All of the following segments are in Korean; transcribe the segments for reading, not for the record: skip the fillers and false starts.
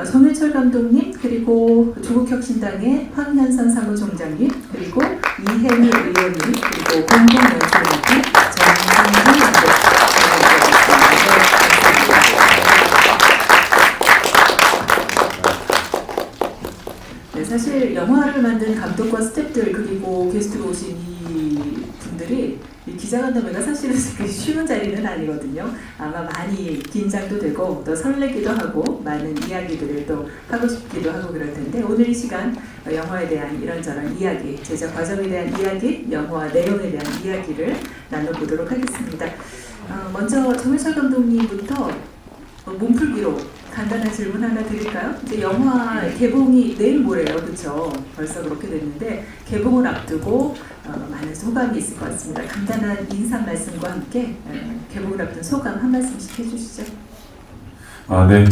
정일철 감독님, 그리고 조국혁신당의 황현선 사무총장님, 그리고 이혜미 의원님, 그리고 공동연출위원 정진희 감독님. 네, 사실 영화를 만든 감독과 스태프들 그리고 게스트로 오신 이 분들이 이 기자간담회가 사실은 쉬운 자리는 아니거든요. 아마 많이 긴장도 되고 또 설레기도 하고 많은 이야기들을 또 하고 싶기도 하고 그럴 텐데 오늘 이 시간 영화에 대한 이런저런 이야기, 제작 과정에 대한 이야기, 영화 내용에 대한 이야기를 나눠보도록 하겠습니다. 먼저 정일철 감독님부터 몸풀기로 간단한 질문 하나 드릴까요? 이제 영화 개봉이 내일 모레요, 그렇죠? 벌써 그렇게 됐는데 개봉을 앞두고 많은 소감이 있을 것 같습니다. 간단한 인사 말씀과 함께 개봉을 앞둔 소감 한 말씀씩 해주시죠. 네.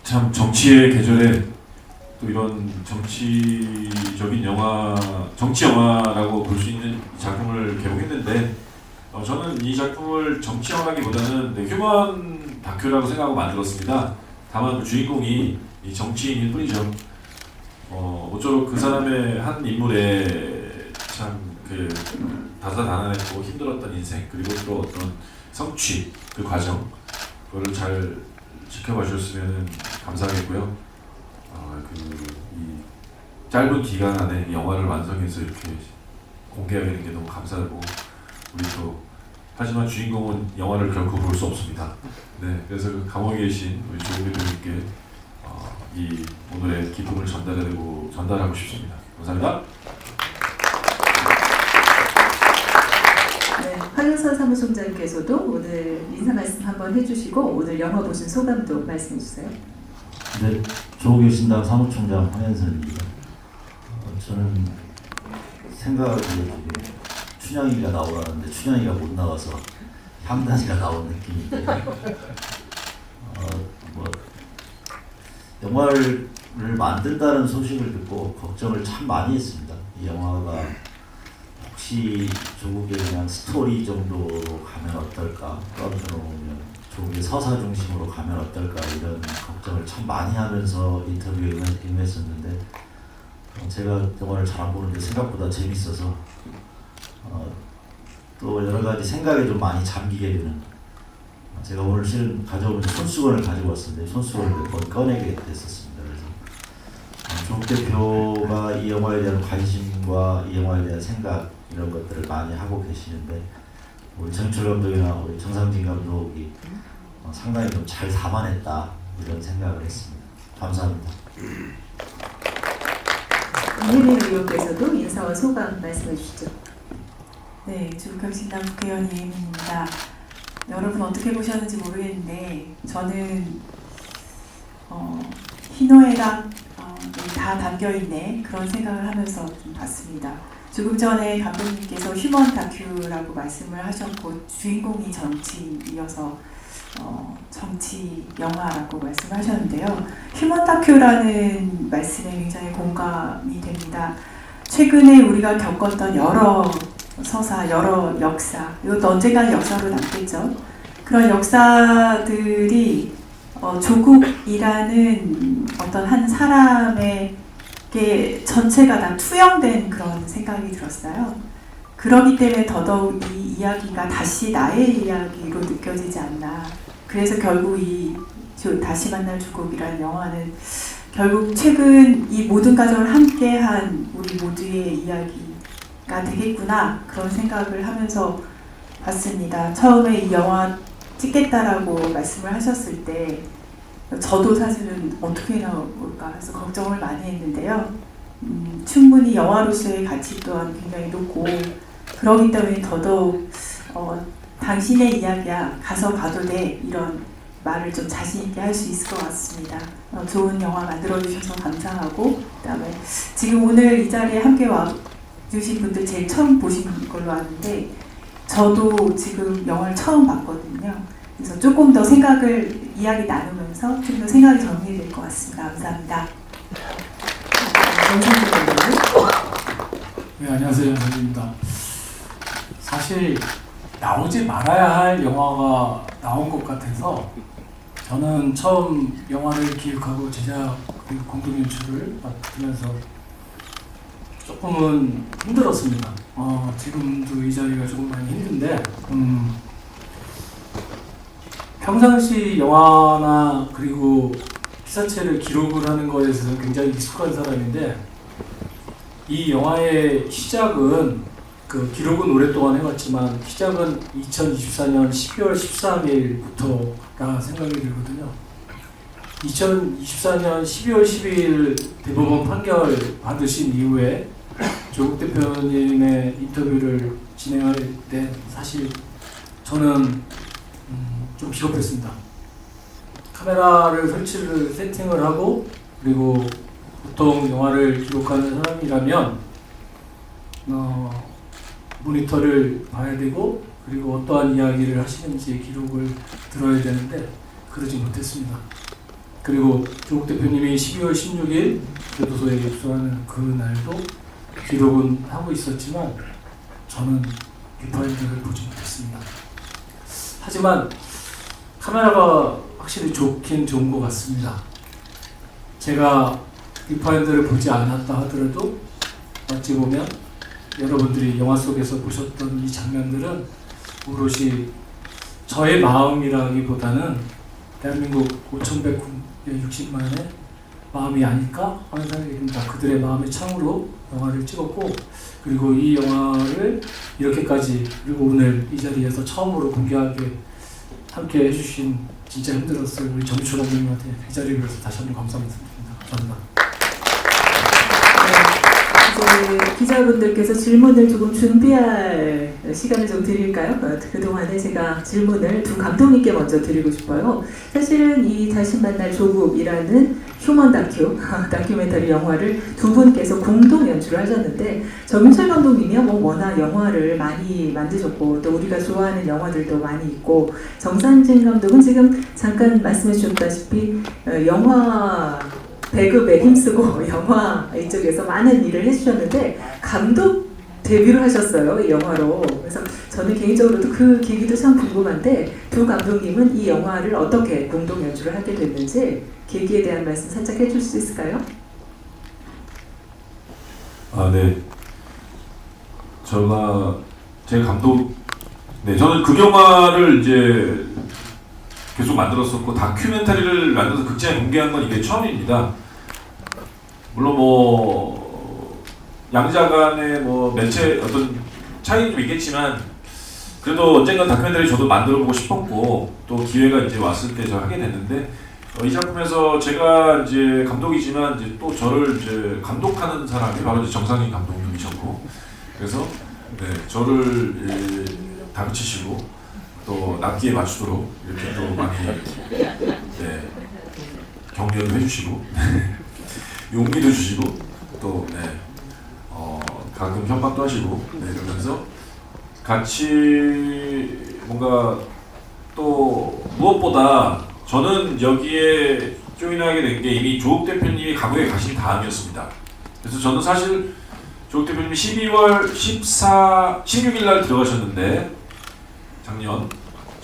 참 정치의 계절에 또 이런 정치적인 영화, 정치 영화라고 볼 수 있는 작품을 개봉했는데 저는 이 작품을 정치 영화라기보다는 휴먼 다큐라고 생각하고 만들었습니다. 다만 그 주인공이 이 정치인일 뿐이죠. 모쪼록 그 사람의 한 인물의 참 그 다사다난했고 힘들었던 인생 그리고 또 어떤 성취 그 과정 그거를 잘 지켜봐 주셨으면 감사하겠고요. 이 짧은 기간 안에 이 영화를 완성해서 이렇게 공개하게 된 게 너무 감사하고 우리 또 하지만 주인공은 영화를 결코 볼 수 없습니다. 네, 그래서 그 감옥에 계신 우리 조국의 배우님께 이 오늘의 기쁨을 전달하고 싶습니다. 감사합니다. 네, 황현선 사무총장께서도 오늘 인사 말씀 한번 해주시고 오늘 영화 보신 소감도 말씀해 주세요. 네, 조국혁신당 사무총장 황현선입니다. 저는 생각이 춘향이가 나오라는데 춘향이가 못 나와서 향단이가 나온 느낌인데 영화를 만든다는 소식을 듣고 걱정을 참 많이 했습니다. 이 영화가 혹시 조국의 그냥 스토리 정도로 가면 어떨까, 떨어져놓으면 조국의 서사 중심으로 가면 어떨까 이런 걱정을 참 많이 하면서 인터뷰에 임했었는데 제가 영화를 잘 안 보는데 생각보다 재밌어서 또 여러 가지 생각에 좀 많이 잠기게 되는 제가 오늘 실은 가져온 손수건을 가지고 왔었는데 손수건을 몇 번 꺼내게 됐었습니다. 그래서 조국 대표가 이 영화에 대한 관심과 이 영화에 대한 생각 이런 것들을 많이 하고 계시는데 우리 정철 감독이나 우리 정상진 감독이 상당히 좀 잘 담아냈다 이런 생각을 했습니다. 감사합니다. 이혜미 의원께서도 인사와 소감 말씀해 주시죠. 네, 조국혁신당 국회의원 이혜민입니다. 여러분 어떻게 보셨는지 모르겠는데 저는 희노애락 다 담겨있네 그런 생각을 하면서 좀 봤습니다. 조금 전에 감독님께서 휴먼 다큐라고 말씀을 하셨고 주인공이 정치인이어서 정치 영화라고 말씀을 하셨는데요. 휴먼 다큐라는 말씀에 굉장히 공감이 됩니다. 최근에 우리가 겪었던 여러 서사, 여러 역사, 이것도 언젠가는 역사로 남겠죠. 그런 역사들이 조국이라는 어떤 한 사람에게 전체가 다 투영된 그런 생각이 들었어요. 그렇기 때문에 더더욱 이 이야기가 다시 나의 이야기로 느껴지지 않나. 그래서 결국 이 다시 만날 조국이라는 영화는 결국 최근 이 모든 가정을 함께한 우리 모두의 이야기가 되겠구나 그런 생각을 하면서 봤습니다. 처음에 이 영화 찍겠다라고 말씀을 하셨을 때 저도 사실은 어떻게 나올까 해서 걱정을 많이 했는데요. 충분히 영화로서의 가치 또한 굉장히 높고 그러기 때문에 더더욱 당신의 이야기야 가서 봐도 돼 이런 말을 좀 자신 있게 할 수 있을 것 같습니다. 좋은 영화 만들어주셔서 감사하고 그다음에 지금 오늘 이 자리에 함께 와주신 분들 제일 처음 보신 걸로 아는데 저도 지금 영화를 처음 봤거든요. 그래서 조금 더 이야기 나누면서 좀 더 생각이 정리될 것 같습니다. 감사합니다. 네, 안녕하세요. 전입니다. 사실 나오지 말아야 할 영화가 나온 것 같아서 저는 처음 영화를 기획하고 제작 그리고 공동 연출을 맡으면서 조금은 힘들었습니다. 지금도 이 자리가 조금 많이 힘든데 평상시 영화나 그리고 피사체를 기록을 하는 거에서 굉장히 익숙한 사람인데 이 영화의 시작은 그 기록은 오랫동안 해왔지만 시작은 2024년 12월 13일부터라 생각이 들거든요. 2024년 12월 12일 대법원 판결 받으신 이후에 조국 대표님의 인터뷰를 진행할 때 사실 저는 좀 기겁했습니다. 카메라를 세팅을 하고 그리고 보통 영화를 기록하는 사람이라면 모니터를 봐야 되고 그리고 어떠한 이야기를 하시는지 기록을 들어야 되는데 그러지 못했습니다. 그리고 조국 대표님이 12월 16일 교도소에 입소하는 그 날도 기록은 하고 있었지만 저는 뷰파인더를 보지 못했습니다. 하지만 카메라가 확실히 좋긴 좋은 것 같습니다. 제가 뷰파인더를 보지 않았다 하더라도 어찌 보면 여러분들이 영화 속에서 보셨던 이 장면들은 오롯이 저의 마음이라기보다는 대한민국 5,160만의 마음이 아닐까 하는 생각이 듭니다. 그들의 마음의 창으로 영화를 찍었고 그리고 이 영화를 이렇게까지 그리고 오늘 이 자리에서 처음으로 공개하게 함께 해주신 진짜 힘들었어요. 우리 정유철 감독님한테 이 자리를 위해서 다시 한번 감사드립니다. 감사합니다. 이제 기자분들께서 질문을 조금 준비할 시간을 좀 드릴까요? 그동안에 제가 질문을 두 감독님께 먼저 드리고 싶어요. 사실은 이 다시 만날 조국이라는 휴먼 다큐멘터리 영화를 두 분께서 공동 연출을 하셨는데 정윤철 감독님이요 워낙 영화를 많이 만드셨고 또 우리가 좋아하는 영화들도 많이 있고 정상진 감독은 지금 잠깐 말씀해 주셨다시피 영화 배급에 힘쓰고 영화 이쪽에서 많은 일을 해주셨는데 감독 데뷔를 하셨어요, 이 영화로. 그래서 저는 개인적으로도 그 계기도 참 궁금한데 두 감독님은 이 영화를 어떻게 공동 연출을 하게 됐는지 계기에 대한 말씀 살짝 해줄 수 있을까요? 네. 제 감독, 저는 그 영화를 이제 계속 만들었었고 다큐멘터리를 만들어서 극장에 공개한 건 이게 처음입니다. 물론 양자 간의 매체 어떤 차이는 좀 있겠지만 그래도 언젠가 다큐멘터리 저도 만들어보고 싶었고 또 기회가 이제 왔을 때 제가 하게 됐는데 이 작품에서 제가 이제 감독이지만 이제 또 저를 이제 감독하는 사람이 바로 이제 정상인 감독님이셨고 그래서 저를 다그치시고 또 납기에 맞추도록 이렇게 또 많이 격려도 해주시고 용기도 주시고 또 가끔 협박도 하시고 이러면서 같이 뭔가 또 무엇보다 저는 여기에 조인하게 된 게 이미 조국 대표님이 감옥에 가신 다음이었습니다. 그래서 저는 사실 조국 대표님이 12월 16일 날 들어가셨는데 작년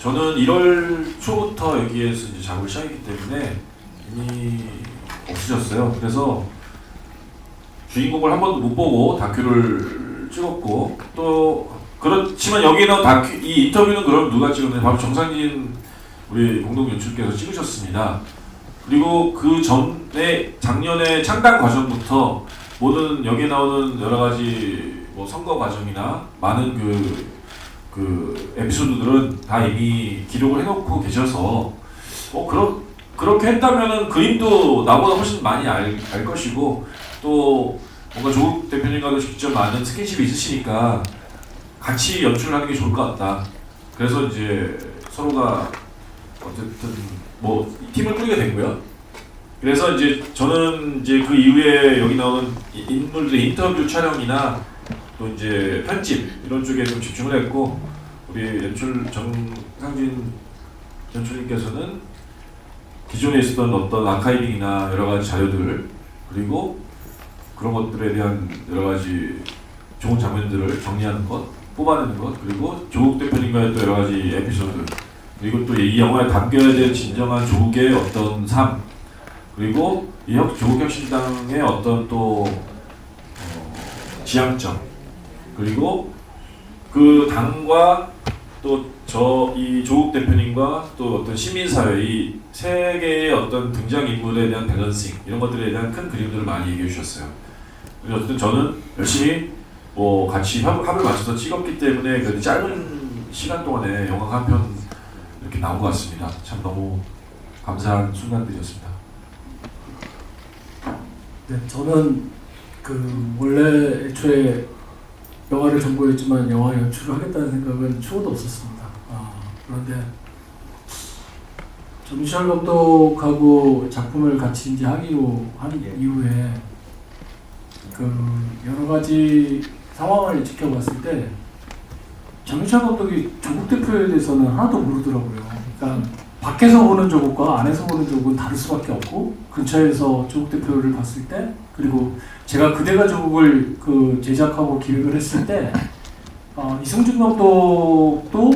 저는 1월 초부터 여기에서 이제 작업을 시작했기 때문에 이미 없으셨어요. 그래서 주인공을 한 번도 못 보고 다큐를 찍었고 또 그렇지만 여기에 나온 이 인터뷰는 그럼 누가 찍었느냐 바로 정상진 우리 공동 연출께서 찍으셨습니다. 그리고 그 전에 작년에 창단 과정부터 모든 여기에 나오는 여러 가지 선거 과정이나 많은 그 에피소드들은 다 이미 기록을 해놓고 계셔서 그렇게 했다면은 그림도 나보다 훨씬 많이 알 것이고 또 뭔가 조국 대표님과도 직접 많은 스킨십이 있으시니까 같이 연출을 하는 게 좋을 것 같다. 그래서 이제 서로가 어쨌든 팀을 꾸리게 됐고요. 그래서 이제 저는 이제 그 이후에 여기 나오는 인물들의 인터뷰 촬영이나 또 이제 편집 이런 쪽에 좀 집중을 했고 우리 정상진 연출님께서는 기존에 있었던 어떤 아카이빙이나 여러 가지 자료들 그리고 그런 것들에 대한 여러 가지 좋은 장면들을 정리하는 것, 뽑아내는 것 그리고 조국 대표님과의 또 여러 가지 에피소드 그리고 또 이 영화에 담겨야 될 진정한 조국의 어떤 삶, 그리고 이 조국혁신당의 어떤 또 지향점, 그리고 그 당과 또 이 조국 대표님과 또 어떤 시민사회, 이 세 개의 어떤 등장인물에 대한 밸런싱, 이런 것들에 대한 큰 그림들을 많이 얘기해 주셨어요. 그래서 어쨌든 저는 열심히 같이 합을 맞춰서 찍었기 때문에 그 짧은 시간 동안에 영화가 한 편 이렇게 나온 것 같습니다. 참 너무 감사한 순간들이었습니다. 네, 저는 원래 애초에 영화를 전공했지만 영화 연출을 하겠다는 생각은 추호도 없었습니다. 그런데 정시열 감독하고 작품을 같이 이제 하기로 한 이후에 여러 가지 상황을 지켜봤을 때 정시열 감독이 조국 대표에 대해서는 하나도 모르더라고요. 그러니까 밖에서 보는 조국과 안에서 보는 조국은 다를 수밖에 없고, 근처에서 조국 대표를 봤을 때, 그리고 제가 그대가 조국을 제작하고 기획을 했을 때 이승준 감독도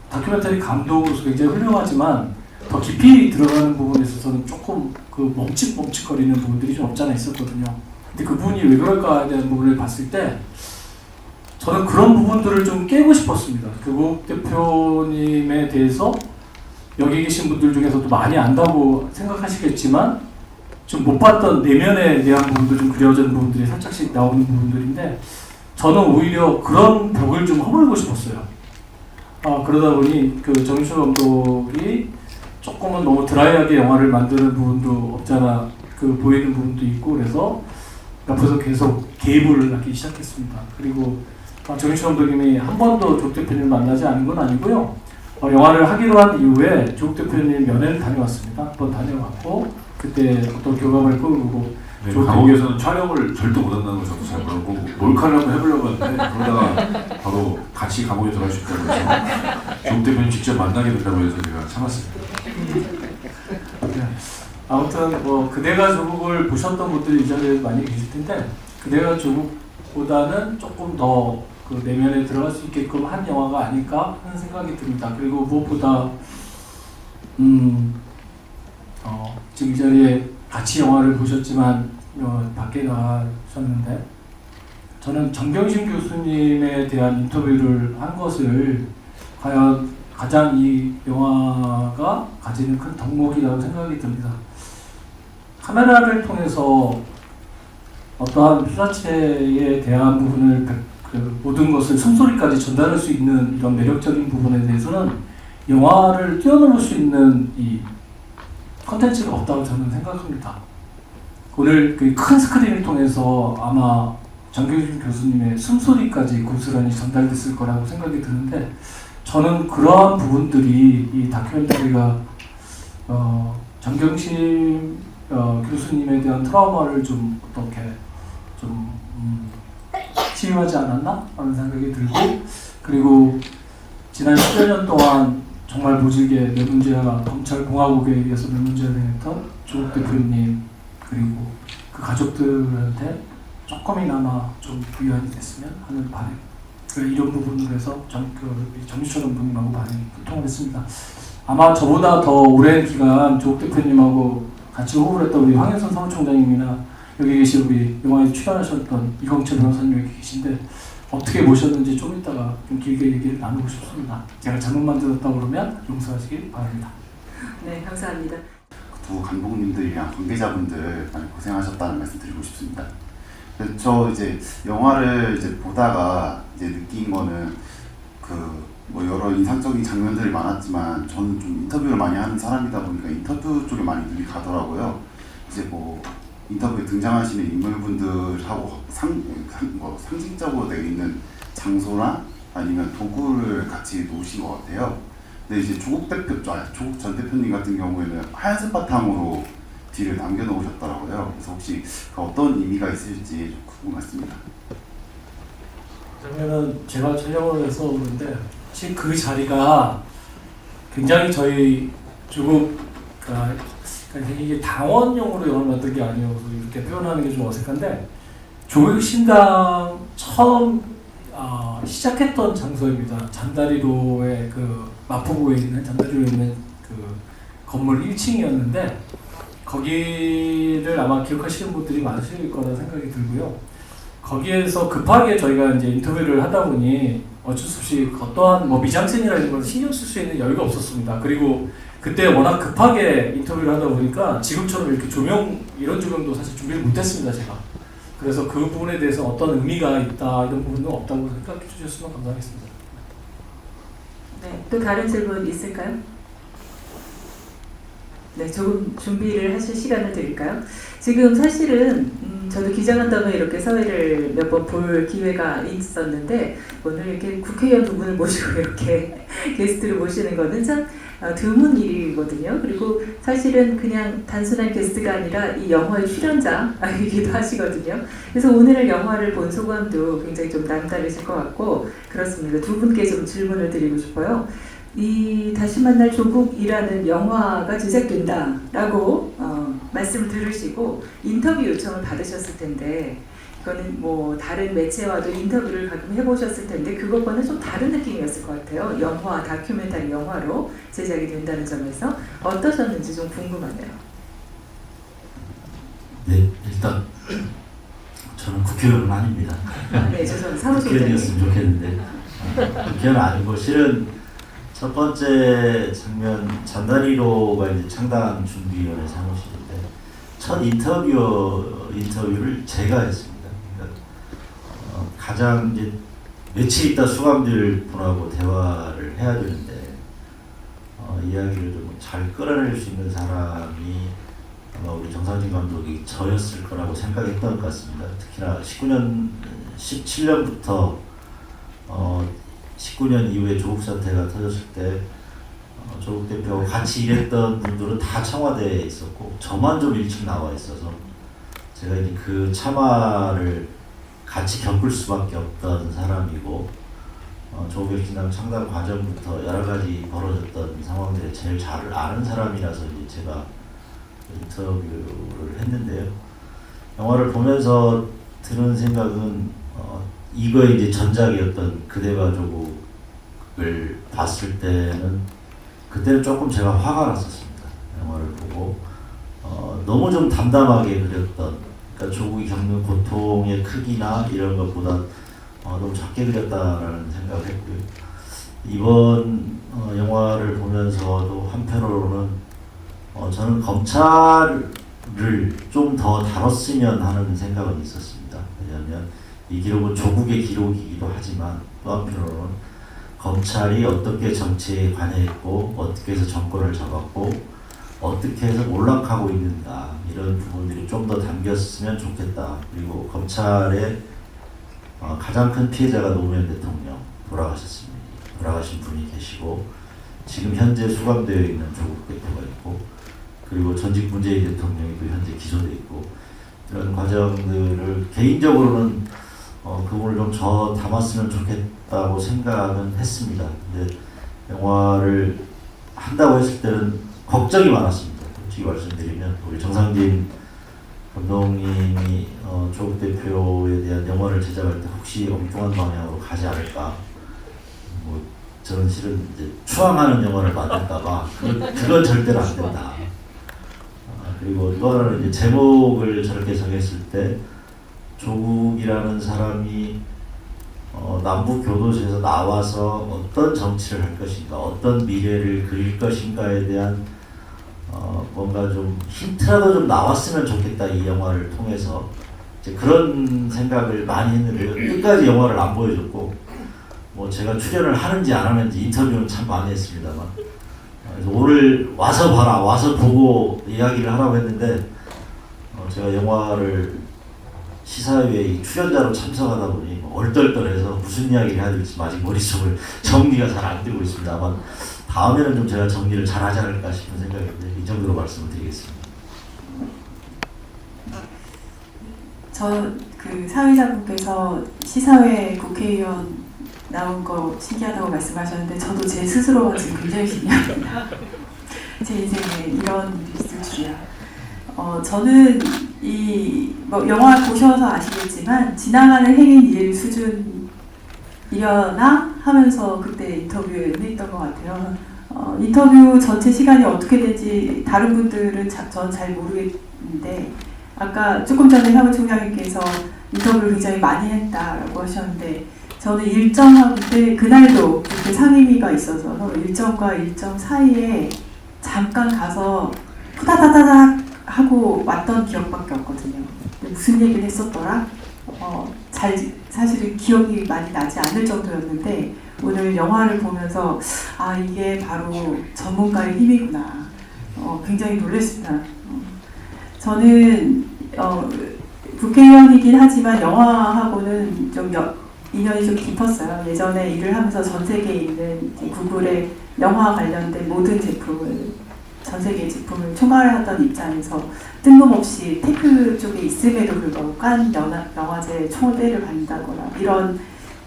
다큐멘터리 감독으로서 굉장히 훌륭하지만 더 깊이 들어가는 부분에 있어서는 조금 멈칫멈칫거리는 부분들이 좀 없지 않아 있었거든요. 근데 그 부분이 왜 그럴까에 대한 부분을 봤을 때 저는 그런 부분들을 좀 깨고 싶었습니다. 조국 대표님에 대해서 여기 계신 분들 중에서도 많이 안다고 생각하시겠지만 좀 못 봤던 내면에 대한 부분도 좀 그려진 부분들이 살짝씩 나오는 부분들인데, 저는 오히려 그런 벽을 좀 허물고 싶었어요. 그러다 보니 정시열 감독이 조금은 너무 드라이하게 영화를 만드는 부분도 없잖아 보이는 부분도 있고, 그래서 옆에서 계속 개입을 하기 시작했습니다. 그리고 정시열 감독님이 한 번도 조국 대표님을 만나지 않은 건 아니고요. 영화를 하기로 한 이후에 조국 대표님 면회를 다녀왔습니다. 한 번 다녀왔고 그때 어떤 교감을 끌고, 네, 감옥에서는 촬영을 절대 못한다는 걸 저도 잘 모르고 몰카를 한번 해보려고 했는데 그러다가 바로 같이 감옥에 들어갈 수 있다고 해서 조국 대표님 직접 만나게 된다고 해서 제가 참았습니다. 네. 아무튼 그대가 조국을 보셨던 분들이 이 자리에 많이 계실 텐데, 그대가 조국보다는 조금 더 내면에 들어갈 수 있게끔 한 영화가 아닐까 하는 생각이 듭니다. 그리고 무엇보다 지금 이 자리에 같이 영화를 보셨지만 밖에 나가셨는데, 저는 정경심 교수님에 대한 인터뷰를 한 것을 과연 가장 이 영화가 가지는 큰 덕목이라고 생각이 듭니다. 카메라를 통해서 어떠한 피사체에 대한 부분을 모든 것을 숨소리까지 전달할 수 있는 이런 매력적인 부분에 대해서는 영화를 뛰어넘을 수 있는 이 컨텐츠가 없다고 저는 생각합니다. 오늘 큰 스크린을 통해서 아마 정경심 교수님의 숨소리까지 고스란히 전달됐을 거라고 생각이 드는데, 저는 그러한 부분들이 이 다큐멘터리가 정경심 교수님에 대한 트라우마를 좀 어떻게 치유하지 않았나 하는 생각이 들고, 그리고 지난 10여 년 동안 정말 모질게 뇌문제와 검찰공화국에 의해서 뇌문제가 당했던 조국 대표님, 그리고 그 가족들한테 조금이나마 좀 위안이 됐으면 하는 바람, 이런 부분으로 해서 정시철 감독님하고 많이 소통을 했습니다. 아마 저보다 더 오랜 기간 조국 대표님하고 같이 호흡을 했던 우리 황현선 사무총장님이나 여기 계신 우리 영화에 출연하셨던 이광철 변호사님 여기 계신데, 어떻게 모셨는지 좀 이따가 좀 길게 얘기를 나누고 싶습니다. 제가 잘못만 들었다고 그러면 용서하시길 바랍니다. 네, 감사합니다. 두 감독님들이랑 관계자분들 많이 고생하셨다는 말씀 드리고 싶습니다. 저 이제 영화를 보다가 느낀 거는 여러 인상적인 장면들이 많았지만, 저는 좀 인터뷰를 많이 하는 사람이다 보니까 인터뷰 쪽에 많이 눈이 가더라고요. 인터뷰에 등장하시는 인물분들하고 상징적으로 되어 있는 장소나 아니면 도구를 같이 놓으신 것 같아요. 근데 이제 조국 전 대표님 같은 경우에는 하얀색 바탕으로 뒤를 남겨놓으셨더라고요. 그래서 혹시 어떤 의미가 있을지 궁금했습니다. 장면은 제가 촬영을 해서 그런데 사실 그 자리가 굉장히 저희 조국가 이게 당원용으로 영화를 만든 게 아니어서 이렇게 표현하는 게 좀 어색한데, 조국혁신당 처음 시작했던 장소입니다. 잔다리로의 마포구에 있는 잠자리에 있는 그 건물 1층이었는데 거기를 아마 기억하시는 분들이 많으실 거라 생각이 들고요. 거기에서 급하게 저희가 이제 인터뷰를 하다 보니 어쩔 수 없이 어떠한 뭐 미장센이라는 걸 신경 쓸 수 있는 여유가 없었습니다. 그리고 그때 워낙 급하게 인터뷰를 하다 보니까 지금처럼 이렇게 이런 조명도 사실 준비를 못했습니다, 제가. 그래서 그 부분에 대해서 어떤 의미가 있다 이런 부분도 없다고 생각해 주셨으면 감사하겠습니다. 네, 또 다른 질문 있을까요? 네, 조금 준비를 하실 시간을 드릴까요? 지금 사실은 저도 기자간담회 이렇게 사회를 몇 번 볼 기회가 있었는데 오늘 이렇게 국회의원 두 분을 모시고 이렇게 게스트를 모시는 거는 참 드문 일이거든요. 그리고 사실은 그냥 단순한 게스트가 아니라 이 영화의 출연자이기도 하시거든요. 그래서 오늘 영화를 본 소감도 굉장히 좀 남다르실 것 같고 그렇습니다. 두 분께 좀 질문을 드리고 싶어요. 이 다시 만날 조국이라는 영화가 제작된다라고 말씀을 들으시고 인터뷰 요청을 받으셨을 텐데 이거는 뭐 다른 매체와도 인터뷰를 가끔 해보셨을 텐데 그것과는 좀 다른 느낌이었을 것 같아요. 영화, 다큐멘터리 영화로 제작이 된다는 점에서 어떠셨는지 좀 궁금하네요. 네, 일단 저는 국회의원은 아닙니다. 네, 저는 사무총장님. 국회의원이었으면 좋겠는데 국회의원은 아니고 실은 첫 번째 장면 잔다리로가 이제 창단 준비위원회 사무실인데 첫 인터뷰를 제가 했습니다. 그러니까 가장 이제 며칠 있다 수감될 분하고 대화를 해야 되는데 이야기를 좀 잘 끌어낼 수 있는 사람이 아마 우리 정상진 감독이 저였을 거라고 생각했던 것 같습니다. 특히나 17년부터 19년 이후에 조국 사태가 터졌을 때 조국 대표하고 같이 일했던 분들은 다 청와대에 있었고 저만 좀 일찍 나와 있어서 제가 이제 그 참화를 같이 겪을 수밖에 없던 사람이고 조국혁신당 창단 과정부터 여러 가지 벌어졌던 상황들을 제일 잘 아는 사람이라서 이제 제가 인터뷰를 했는데요. 영화를 보면서 드는 생각은 이거의 이제 전작이었던 그대가 조국을 봤을 때는 그때는 조금 제가 화가 났었습니다. 영화를 보고 너무 좀 담담하게 그렸던 그러니까 조국이 겪는 고통의 크기나 이런 것보다 너무 작게 그렸다라는 생각을 했고요. 이번 영화를 보면서도 한편으로는 저는 검찰을 좀 더 다뤘으면 하는 생각은 있었습니다. 왜냐하면 이 기록은 조국의 기록이기도 하지만 또 한편으로는 검찰이 어떻게 정치에 관여했고 어떻게 해서 정권을 잡았고 어떻게 해서 몰락하고 있는가 이런 부분들이 좀 더 담겼으면 좋겠다. 그리고 검찰의 가장 큰 피해자가 노무현 대통령 돌아가셨습니다. 돌아가신 분이 계시고 지금 현재 수감되어 있는 조국 대표가 있고 그리고 전직 문재인 대통령이 또 현재 기소되어 있고 이런 과정들을 개인적으로는 그 부분을 좀 저 담았으면 좋겠다고 생각은 했습니다. 근데 영화를 한다고 했을 때는 걱정이 많았습니다. 솔직히 말씀드리면 우리 정상진 감독님이 조국 대표에 대한 영화를 제작할 때 혹시 엉뚱한 방향으로 가지 않을까 뭐 저는 실은 이제 추앙하는 영화를 만들까봐 그건 절대로 안 된다. 그리고 또 하나는 이제 제목을 저렇게 정했을 때 조국이라는 사람이 남북 교도소에서 나와서 어떤 정치를 할 것인가, 어떤 미래를 그릴 것인가에 대한 뭔가 좀 힌트라도 좀 나왔으면 좋겠다 이 영화를 통해서 이제 그런 생각을 많이 했는데요. 끝까지 영화를 안 보여줬고 뭐 제가 출연을 하는지 안 하는지 인터뷰는 참 많이 했습니다만 그래서 오늘 와서 봐라, 와서 보고 이야기를 하라고 했는데 제가 영화를 시사회의 출연자로 참석하다 보니 얼떨떨해서 무슨 이야기를 해야 될지 아직 머릿속을 정리가 잘 안 되고 있습니다. 아마 다음에는 좀 제가 정리를 잘 하지 않을까 싶은 생각인데 이 정도로 말씀을 드리겠습니다. 저 그 사회자분께서 시사회 국회의원 나온 거 신기하다고 말씀하셨는데 저도 제 스스로가 지금 굉장히 신기합니다. 제 인생에 이런 일이 있을 줄이야. 저는 이 뭐 영화 보셔서 아시겠지만 지나가는 행인 일 수준으로 이려나 하면서 그때 인터뷰에 했던 것 같아요. 인터뷰 전체 시간이 어떻게 될지 다른 분들은 전 잘 모르겠는데 아까 조금 전에 사무총장님께서 인터뷰를 굉장히 많이 했다라고 하셨는데 저는 일정하고 그날도 그렇게 상임위가 있어서 일정과 일정 사이에 잠깐 가서 후다다다닥 하고 왔던 기억밖에 없거든요. 무슨 얘기를 했었더라? 사실은 기억이 많이 나지 않을 정도였는데 오늘 영화를 보면서 아 이게 바로 전문가의 힘이구나. 굉장히 놀랐습니다. 저는 국회의원이긴 하지만 영화하고는 좀 인연이 좀 깊었어요. 예전에 일을 하면서 전 세계에 있는 구글의 영화 관련된 모든 제품을 전 세계 제품을 총괄하던 입장에서 뜬금없이 테크 쪽에 있음에도 불구하고 칸 영화제 초대를 받는다거나 이런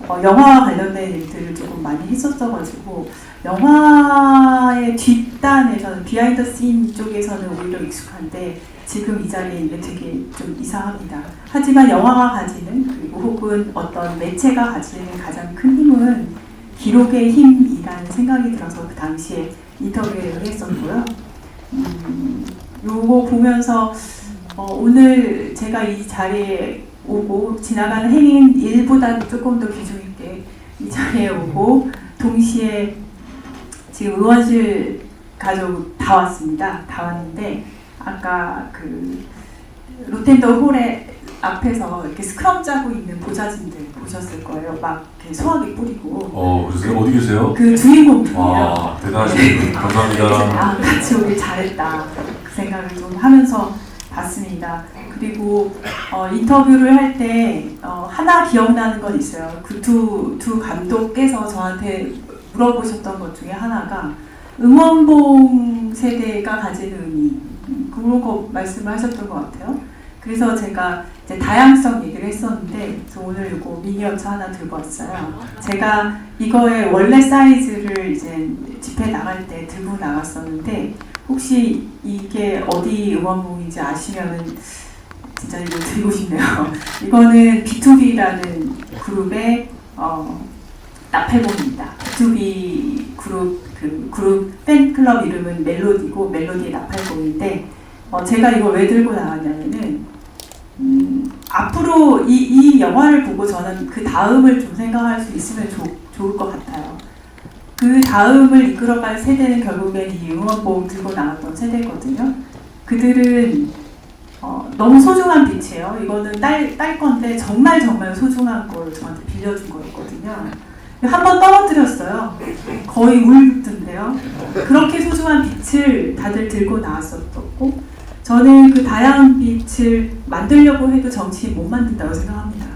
영화와 관련된 일들을 조금 많이 했었어가지고 영화의 뒷단에서는 비하인드 씬 쪽에서는 오히려 익숙한데 지금 이 자리에 있는 게 되게 좀 이상합니다. 하지만 영화가 가지는 그리고 혹은 어떤 매체가 가지는 가장 큰 힘은 기록의 힘이라는 생각이 들어서 그 당시에 인터뷰를 했었고요. 요거 보면서 오늘 제가 이 자리에 오고 지나가는 행인 일보다는 조금 더 비중 있게 이 자리에 오고 동시에 지금 의원실 가족 다 왔습니다. 다 왔는데 아까 그 로텐더 홀에 앞에서 이렇게 스크럼 짜고 있는 보좌진들 보셨을 거예요. 막 이렇게 소화기 뿌리고. 그래서 어디 계세요? 그 주인공들이에요. 와, 대단하십니다. 감사합니다. 같이 오길 잘했다. 그 생각을 좀 하면서 봤습니다. 그리고 인터뷰를 할 때 하나 기억나는 건 있어요. 그 두 감독께서 저한테 물어보셨던 것 중에 하나가 응원봉 세대가 가지는 의미 그런 거 말씀을 하셨던 것 같아요. 그래서 제가 이제 다양성 얘기를 했었는데 오늘 이거 미니어처 하나 들고 왔어요. 제가 이거의 원래 사이즈를 이제 집회 나갈 때 들고 나갔었는데 혹시 이게 어디 응원봉인지 아시면은 진짜 이거 드리고 싶네요. 이거는 B2B라는 그룹의 나팔봉입니다. B2B 그룹 팬클럽 이름은 멜로디고 멜로디의 나팔봉인데 제가 이걸 왜 들고 나왔냐면은 앞으로 이 영화를 보고 저는 그 다음을 좀 생각할 수 있으면 좋을 것 같아요. 그 다음을 이끌어갈 세대는 결국엔 이 응원봉 들고 나왔던 세대거든요. 그들은 너무 소중한 빛이에요. 이거는 딸 건데 정말 소중한 걸 저한테 빌려준 거였거든요. 한 번 떨어뜨렸어요. 거의 울던데요. 그렇게 소중한 빛을 다들 들고 나왔었고 저는 그 다양한 빛을 만들려고 해도 정치인 못 만든다고 생각합니다.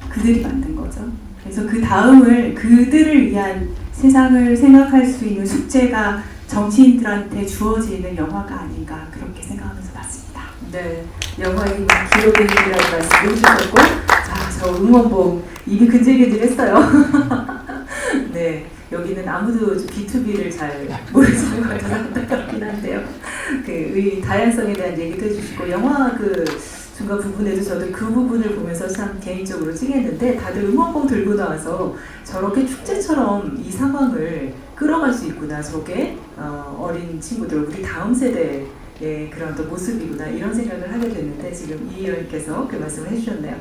그들이 만든 거죠. 그래서 그 다음을 그들을 위한 세상을 생각할 수 있는 숙제가 정치인들한테 주어지는 영화가 아닌가 그렇게 생각하면서 봤습니다. 네, 영화의 힘은 기록의 힘이라는 말씀을 해주셨고 저 응원봉 입이 근질근질했어요. 네, 여기는 아무도 B2B를 잘 모르시는 것 같아서 안타깝긴 한데요. 이 다양성에 대한 얘기도 해주시고 영화 중간 부분에도 저도 그 부분을 보면서 참 개인적으로 찡했는데 다들 응원봉 들고 나와서 저렇게 축제처럼 이 상황을 끌어갈 수 있구나. 저게 어린 친구들 우리 다음 세대의 그런 또 모습이구나 이런 생각을 하게 됐는데 지금 이 의원께서 그 말씀을 해주셨네요.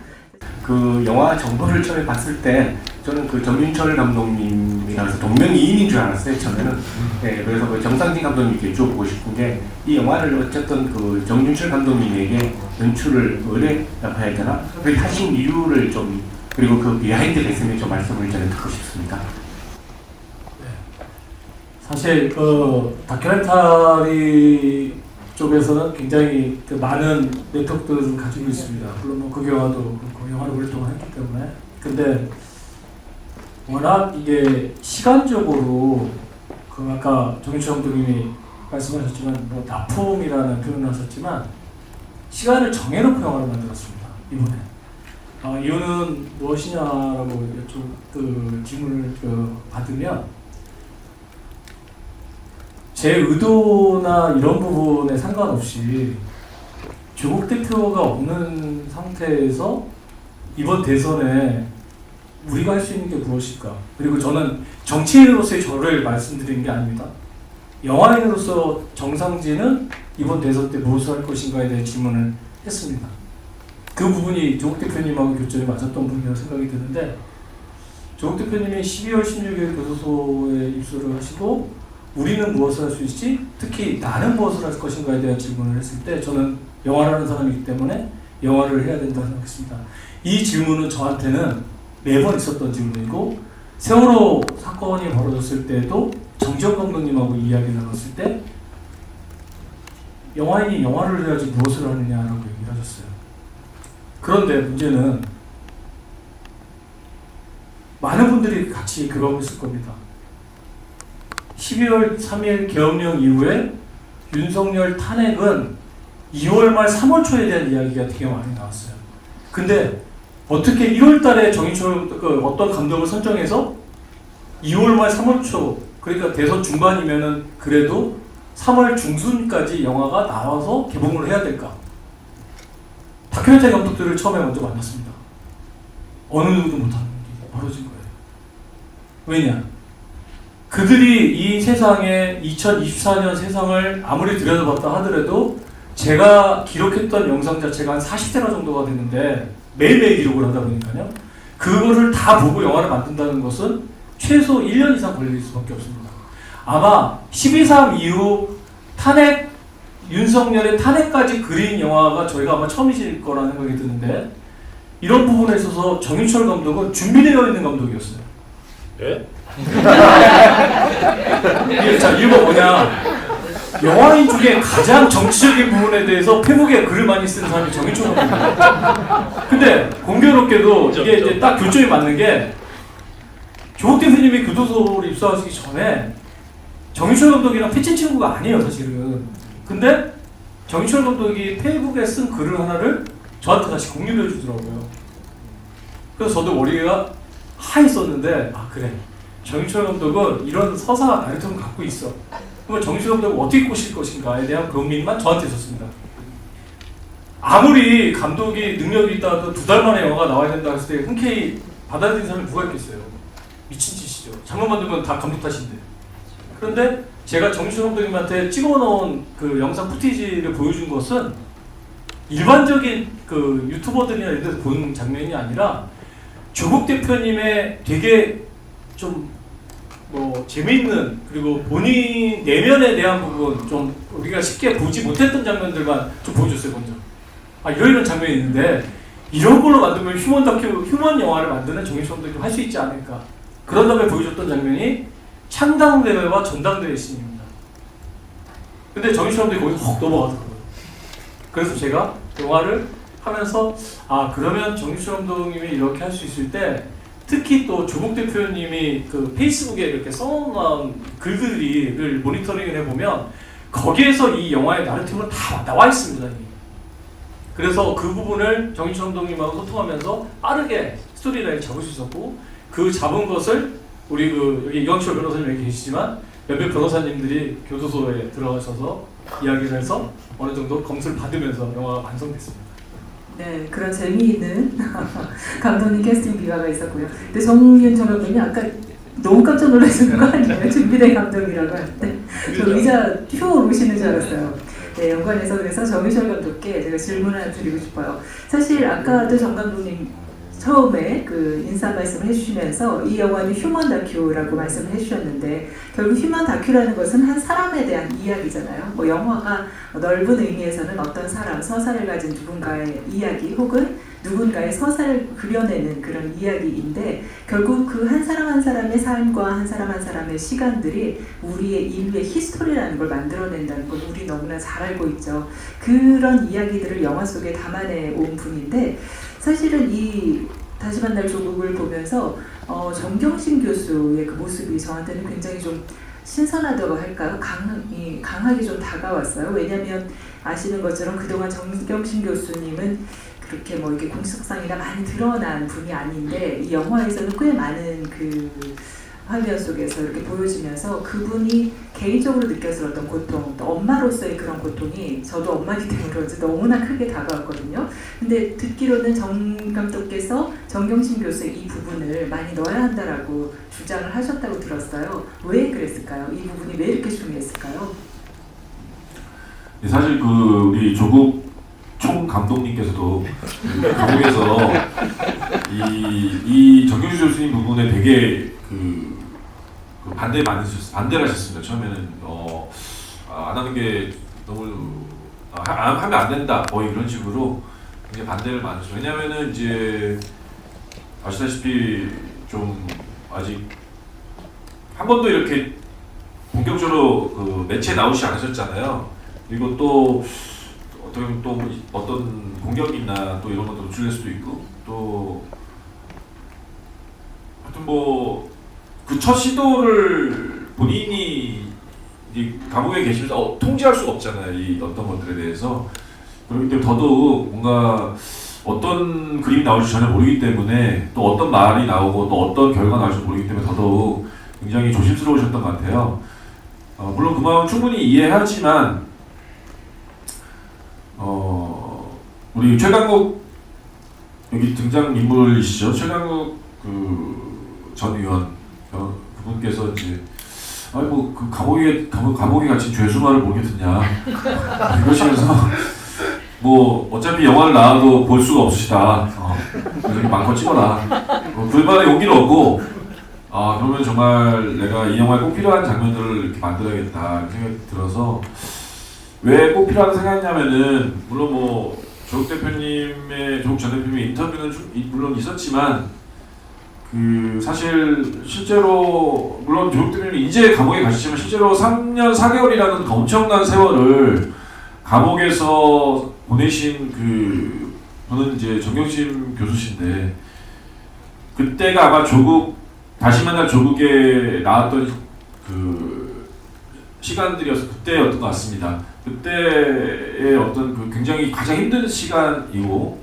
그 영화 정보를 처음에 봤을 때 저는 그 정윤철 감독님이라서 동명이인인 줄 알았어요 처음에는. 네, 그래서 그 정상진 감독님께 여쭤보고 싶은 게 이 영화를 어쨌든 그 정윤철 감독님에게 연출을 의뢰해야 되나? 그렇게 하신 이유를 좀 그리고 그 비하인드 레슨을 좀 말씀을 전해 듣고 싶습니다. 사실 그 다큐멘터리 쪽에서는 굉장히 그 많은 네트워크들을 가지고 있습니다. 물론 뭐 극영화도 그렇고 영화를 오랫동안 했기 때문에. 근데 워낙 이게 시간적으로 그 아까 정윤철 감독님이 말씀하셨지만 뭐 납품이라는 표현을 하셨지만 시간을 정해놓고 영화를 만들었습니다. 이번에. 이유는 무엇이냐라고 질문을 받으면 제 의도나 이런 부분에 상관없이 조국 대표가 없는 상태에서 이번 대선에 우리가 할 수 있는 게 무엇일까? 그리고 저는 정치인으로서의 저를 말씀드리는 게 아닙니다. 영화인으로서 정상진은 이번 대선 때 무엇을 할 것인가에 대한 질문을 했습니다. 그 부분이 조국 대표님하고 교점이 맞았던 부분이라고 생각이 드는데, 조국 대표님이 12월 16일 교도소에 입소를 하시고 우리는 무엇을 할 수 있지? 특히 나는 무엇을 할 것인가에 대한 질문을 했을 때 저는 영화를 하는 사람이기 때문에 영화를 해야 된다고 생각했습니다. 이 질문은 저한테는 매번 있었던 질문이고, 세월호 사건이 벌어졌을 때도 정지영 감독님하고 이야기를 나눴을 때 영화인이 영화를 해야지 무엇을 하느냐라고 얘기를 하셨어요. 그런데 문제는 많은 분들이 같이 그러고 있을 겁니다. 12월 3일 계엄령 이후에 윤석열 탄핵은 2월 말 3월 초에 대한 이야기가 되게 많이 나왔어요. 근데 어떻게 1월 달에 정인철 어떤 감독을 선정해서 2월 말 3월 초, 그러니까 대선 중반이면은 그래도 3월 중순까지 영화가 나와서 개봉을 해야 될까? 다큐멘터리 감독들을 처음에 먼저 만났습니다. 어느 누구도 못하는 일이 벌어진 거예요. 왜냐? 그들이 이 세상에 2024년 세상을 아무리 들여다봤다 하더라도 제가 기록했던 영상 자체가 한 40대가 정도가 되는데 매일매일 기록을 하다 보니까요. 그거를 다 보고 영화를 만든다는 것은 최소 1년 이상 걸릴 수밖에 없습니다. 아마 12.3 이후 탄핵, 윤석열의 탄핵까지 그린 영화가 저희가 아마 처음이실 거라는 생각이 드는데, 이런 부분에 있어서 정인철 감독은 준비되어 있는 감독이었어요. 예? 자, 이유가 뭐냐? 영화인 중에 가장 정치적인 부분에 대해서 페북에 글을 많이 쓰는 사람이 정인철 감독입니다. 근데 공교롭게도 이게 이제 딱 교점이 맞는 게, 조국 대표님이 교도소를 입소하시기 전에 정인철 감독이랑 패친 친구가 아니에요, 사실은. 근데 정인철 감독이 페이북에 쓴 글을 하나를 저한테 다시 공유를 해주더라고요. 그래서 저도 머리가 하했었는데, 아 그래, 정인철 감독은 이런 서사 나레이션을 갖고 있어. 그러면 정인철 감독은 어떻게 꼬실 것인가에 대한 고민만 저한테 있었습니다. 아무리 감독이 능력이 있다도 2달 만에 영화가 나와야 된다 했을 때 흔쾌히 받아들이는 사람이 누가 있겠어요? 미친 짓이죠. 잘못 만들면 다 감독 탓인데. 그런데 제가 정인철 감독님한테 찍어놓은 그 영상 푸티지를 보여준 것은 일반적인 그 유튜버들이나 이런 데서 보는 장면이 아니라 조국 대표님의 되게 좀 뭐 재미있는, 그리고 본인 내면에 대한 부분, 좀 우리가 쉽게 보지 못했던 장면들만 좀 보여줬어요. 먼저 아 이런 장면이 있는데 이런 걸로 만들면 휴먼 영화를 만드는 정인철 감독이 할 수 있지 않을까. 그런 다음에 보여줬던 장면이 창당대회와 전당대회 씬입니다. 근데 정인철 감독이 거기서 훅 넘어가더라고요. 그래서 제가 영화를 하면서 아 그러면 정인철 감독님이 이렇게 할 수 있을 때, 특히 또 조국 대표님이 그 페이스북에 이렇게 써놓은 글들을 모니터링을 해보면 거기에서 이 영화의 나레티브는 다 나와 있습니다. 이미. 그래서 그 부분을 정인철 감독님하고 소통하면서 빠르게 스토리라인을 잡을 수 있었고, 그 잡은 것을 우리 그 여기 이광철 변호사님 여기 계시지만 몇몇 변호사님들이 교도소에 들어가셔서 이야기를 해서 어느 정도 검수를 받으면서 영화가 완성됐습니다. 네, 그런 재미있는 감독님 캐스팅 비화가 있었고요. 근데 정윤철 감독님 아까 너무 깜짝 놀라시는 거 아니에요? 준비된 감독이라고 할 때. 저 의자 튀어 오르시는 줄 알았어요. 네, 연관해서 그래서 정윤철 감독께 제가 질문을 하나 드리고 싶어요. 사실 아까도 정 감독님 처음에 그 인사 말씀을 해주시면서 이 영화는 휴먼 다큐라고 말씀을 해주셨는데, 결국 휴먼 다큐라는 것은 한 사람에 대한 이야기잖아요. 뭐 영화가 넓은 의미에서는 어떤 사람, 서사를 가진 누군가의 이야기 혹은 누군가의 서사를 그려내는 그런 이야기인데, 결국 그 한 사람 한 사람의 삶과 한 사람 한 사람의 시간들이 우리의 인류의 히스토리라는 걸 만들어낸다는 걸 우리 너무나 잘 알고 있죠. 그런 이야기들을 영화 속에 담아내 온 분인데, 사실은 이 다시 만날 조국을 보면서 정경심 교수의 그 모습이 저한테는 굉장히 좀 신선하다고 할까요? 강하게 좀 다가왔어요. 왜냐하면 아시는 것처럼 그동안 정경심 교수님은 그렇게 뭐 이렇게 공식상이나 많이 드러난 분이 아닌데, 이 영화에서는 꽤 많은 그 화면 속에서 이렇게 보여지면서 그분이 개인적으로 느꼈을 어떤 고통, 또 엄마로서의 그런 고통이 저도 엄마이기 때문에 그런지 너무나 크게 다가왔거든요. 근데 듣기로는 정 감독께서 정경심 교수의 이 부분을 많이 넣어야 한다라고 주장을 하셨다고 들었어요. 왜 그랬을까요? 이 부분이 왜 이렇게 중요했을까요? 사실 그 우리 조국 총 감독님께서도 감독에서 이 정경심 교수님 부분에 되게 그 반대를 하셨습니다. 처음에는 안 하는 게 너무 하면 안 된다 거의 그런 식으로 굉장히 반대를 많이 했어요. 왜냐하면은 이제 아시다시피 좀 아직 한 번도 이렇게 본격적으로 그 매체에 나오지 않으셨잖아요. 그리고 또 어떻게 보면 또 어떤 공격이나 또 이런 것도 노출될 수도 있고 또 하여튼 뭐 그 첫 시도를 본인이 이제 감옥에 계시면서 통제할 수가 없잖아요. 이 어떤 것들에 대해서. 그렇기 때문에 더더욱 뭔가 어떤 그림이 나올지 전혀 모르기 때문에 또 어떤 말이 나오고 또 어떤 결과가 나올지 모르기 때문에 더더욱 굉장히 조심스러우셨던 것 같아요. 물론 그 마음 충분히 이해하지만 우리 최강욱 여기 등장 인물이시죠. 최강욱 그 전 의원 그분께서 이제 아니 뭐 그 감옥에 갇힌 죄수말을 모르겠느냐 이러시면서 뭐 어차피 영화를 나와도 볼 수가 없으시다. 그래서 마음껏 찍어라. 불만의 용기를 얻고 그러면 정말 내가 이 영화에 꼭 필요한 장면들을 이렇게 만들어야겠다 생각이 들어서 왜 꼭 필요하다고 생각했냐면은 물론 뭐 조국 전 대표님의 인터뷰는 물론 있었지만 그 사실 실제로 물론 조국 대표님이 이제 감옥에 가시지만 실제로 3년 4개월이라는 엄청난 세월을 감옥에서 보내신 그 분은 이제 정경심 교수신데 그때가 아마 다시 만날 조국에 나왔던 그 시간들이어서 그때였던 것 같습니다. 그때의 어떤 그 굉장히 가장 힘든 시간이고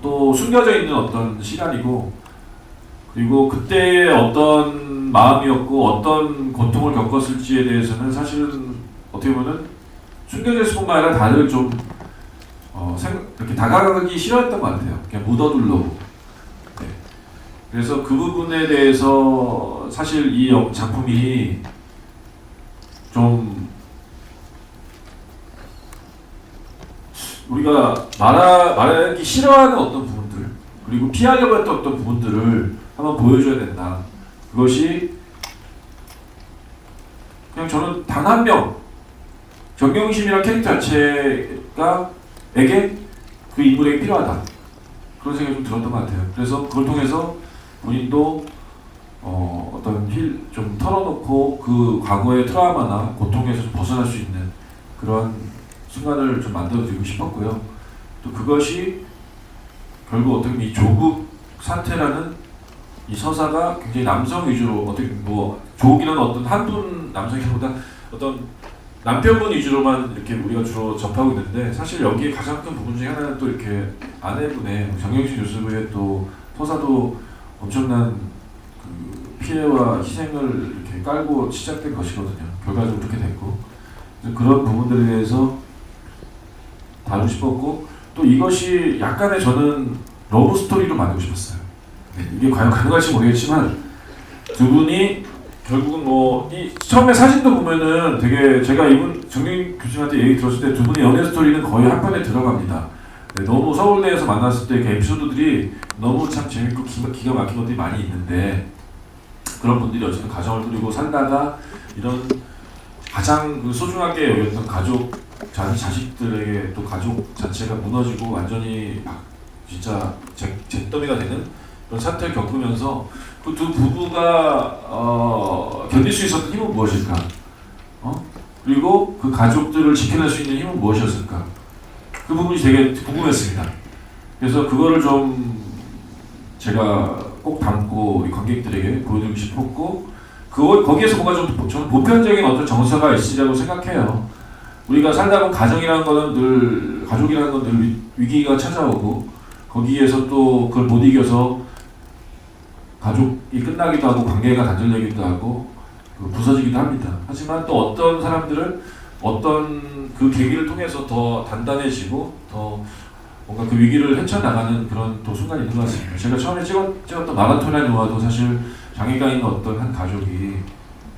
또 숨겨져 있는 어떤 시간이고 그리고 그때의 어떤 마음이었고 어떤 고통을 겪었을지에 대해서는 사실은 어떻게 보면 숨겨져 있을 뿐만 아니라 다들 좀 이렇게 다가가기 싫어했던 것 같아요. 그냥 묻어두려고. 네. 그래서 그 부분에 대해서 사실 이 작품이 좀 우리가 말하기 싫어하는 어떤 부분들 그리고 피하려고 했던 어떤 부분들을 한번 보여줘야 된다. 그것이 그냥 저는 단 한 명 정경심이라는 캐릭터 자체가에게 그 인물에게 필요하다. 그런 생각이 좀 들었던 것 같아요. 그래서 그걸 통해서 본인도 어떤 좀 털어놓고 그 과거의 트라우마나 고통에서 좀 벗어날 수 있는 그런 순간을 좀 만들어드리고 싶었고요. 또 그것이 결국 어떻게 보면 이 조국 사태라는 이 서사가 굉장히 남성 위주로 어떻게 뭐 조국이라는 어떤 한 분 남성이보다 어떤 남편분 위주로만 이렇게 우리가 주로 접하고 있는데 사실 여기에 가장 큰 부분 중에 하나는 또 이렇게 아내분의 정경심 교수의 또 서사도 엄청난 그 피해와 희생을 이렇게 깔고 시작된 것이거든요. 결과적으로 그렇게 됐고 그런 부분들에 대해서 다루고 싶었고 또 이것이 약간의 저는 러브 스토리로 만들고 싶었어요. 네, 이게 과연 가능할지 모르겠지만 두 분이 결국은 처음에 사진도 보면은 되게 제가 이분 정경 교수님한테 얘기 들었을 때 두 분의 연애 스토리는 거의 한 편에 들어갑니다. 네, 너무 서울대에서 만났을 때 그 에피소드들이 너무 참 재밌고 기가 막힌 것들이 많이 있는데 그런 분들이 어쨌든 가정을 꾸리고 살다가 이런 가장 그 소중하게 여겼던 가족 자식들에게 또 가족 자체가 무너지고 완전히 막 진짜 잿더미가 되는 그런 사태를 겪으면서 그 두 부부가 견딜 수 있었던 힘은 무엇일까? 그리고 그 가족들을 지켜낼 수 있는 힘은 무엇이었을까? 그 부분이 되게 궁금했습니다. 그래서 그거를 좀 제가 꼭 담고 우리 관객들에게 보여드리고 싶었고 거기에서 뭔가 좀 저는 보편적인 어떤 정서가 있으리라고 생각해요. 우리가 살다 보면 가족이라는 건 늘 위기가 찾아오고 거기에서 또 그걸 못 이겨서 가족이 끝나기도 하고 관계가 단절되기도 하고 부서지기도 합니다. 하지만 또 어떤 사람들은 어떤 그 계기를 통해서 더 단단해지고 더 뭔가 그 위기를 헤쳐나가는 그런 또 순간이 있는 것 같습니다. 제가 처음에 찍었던 마라톤이라는 영화도 사실 장애가 있는 어떤 한 가족이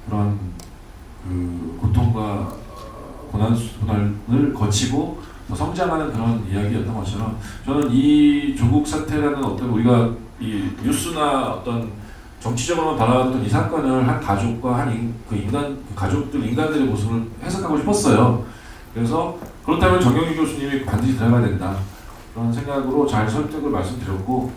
그런 그 고통과 고난을 거치고 더 성장하는 그런 이야기였던 것처럼 저는 이 조국 사태라는 어떤 우리가 이 뉴스나 어떤 정치적으로만 바라봤던 이 사건을 한 가족과 한 인간들의 모습을 해석하고 싶었어요. 그래서 그렇다면 정영희 교수님이 반드시 들어가야 된다. 그런 생각으로 잘 설득을 말씀드렸고,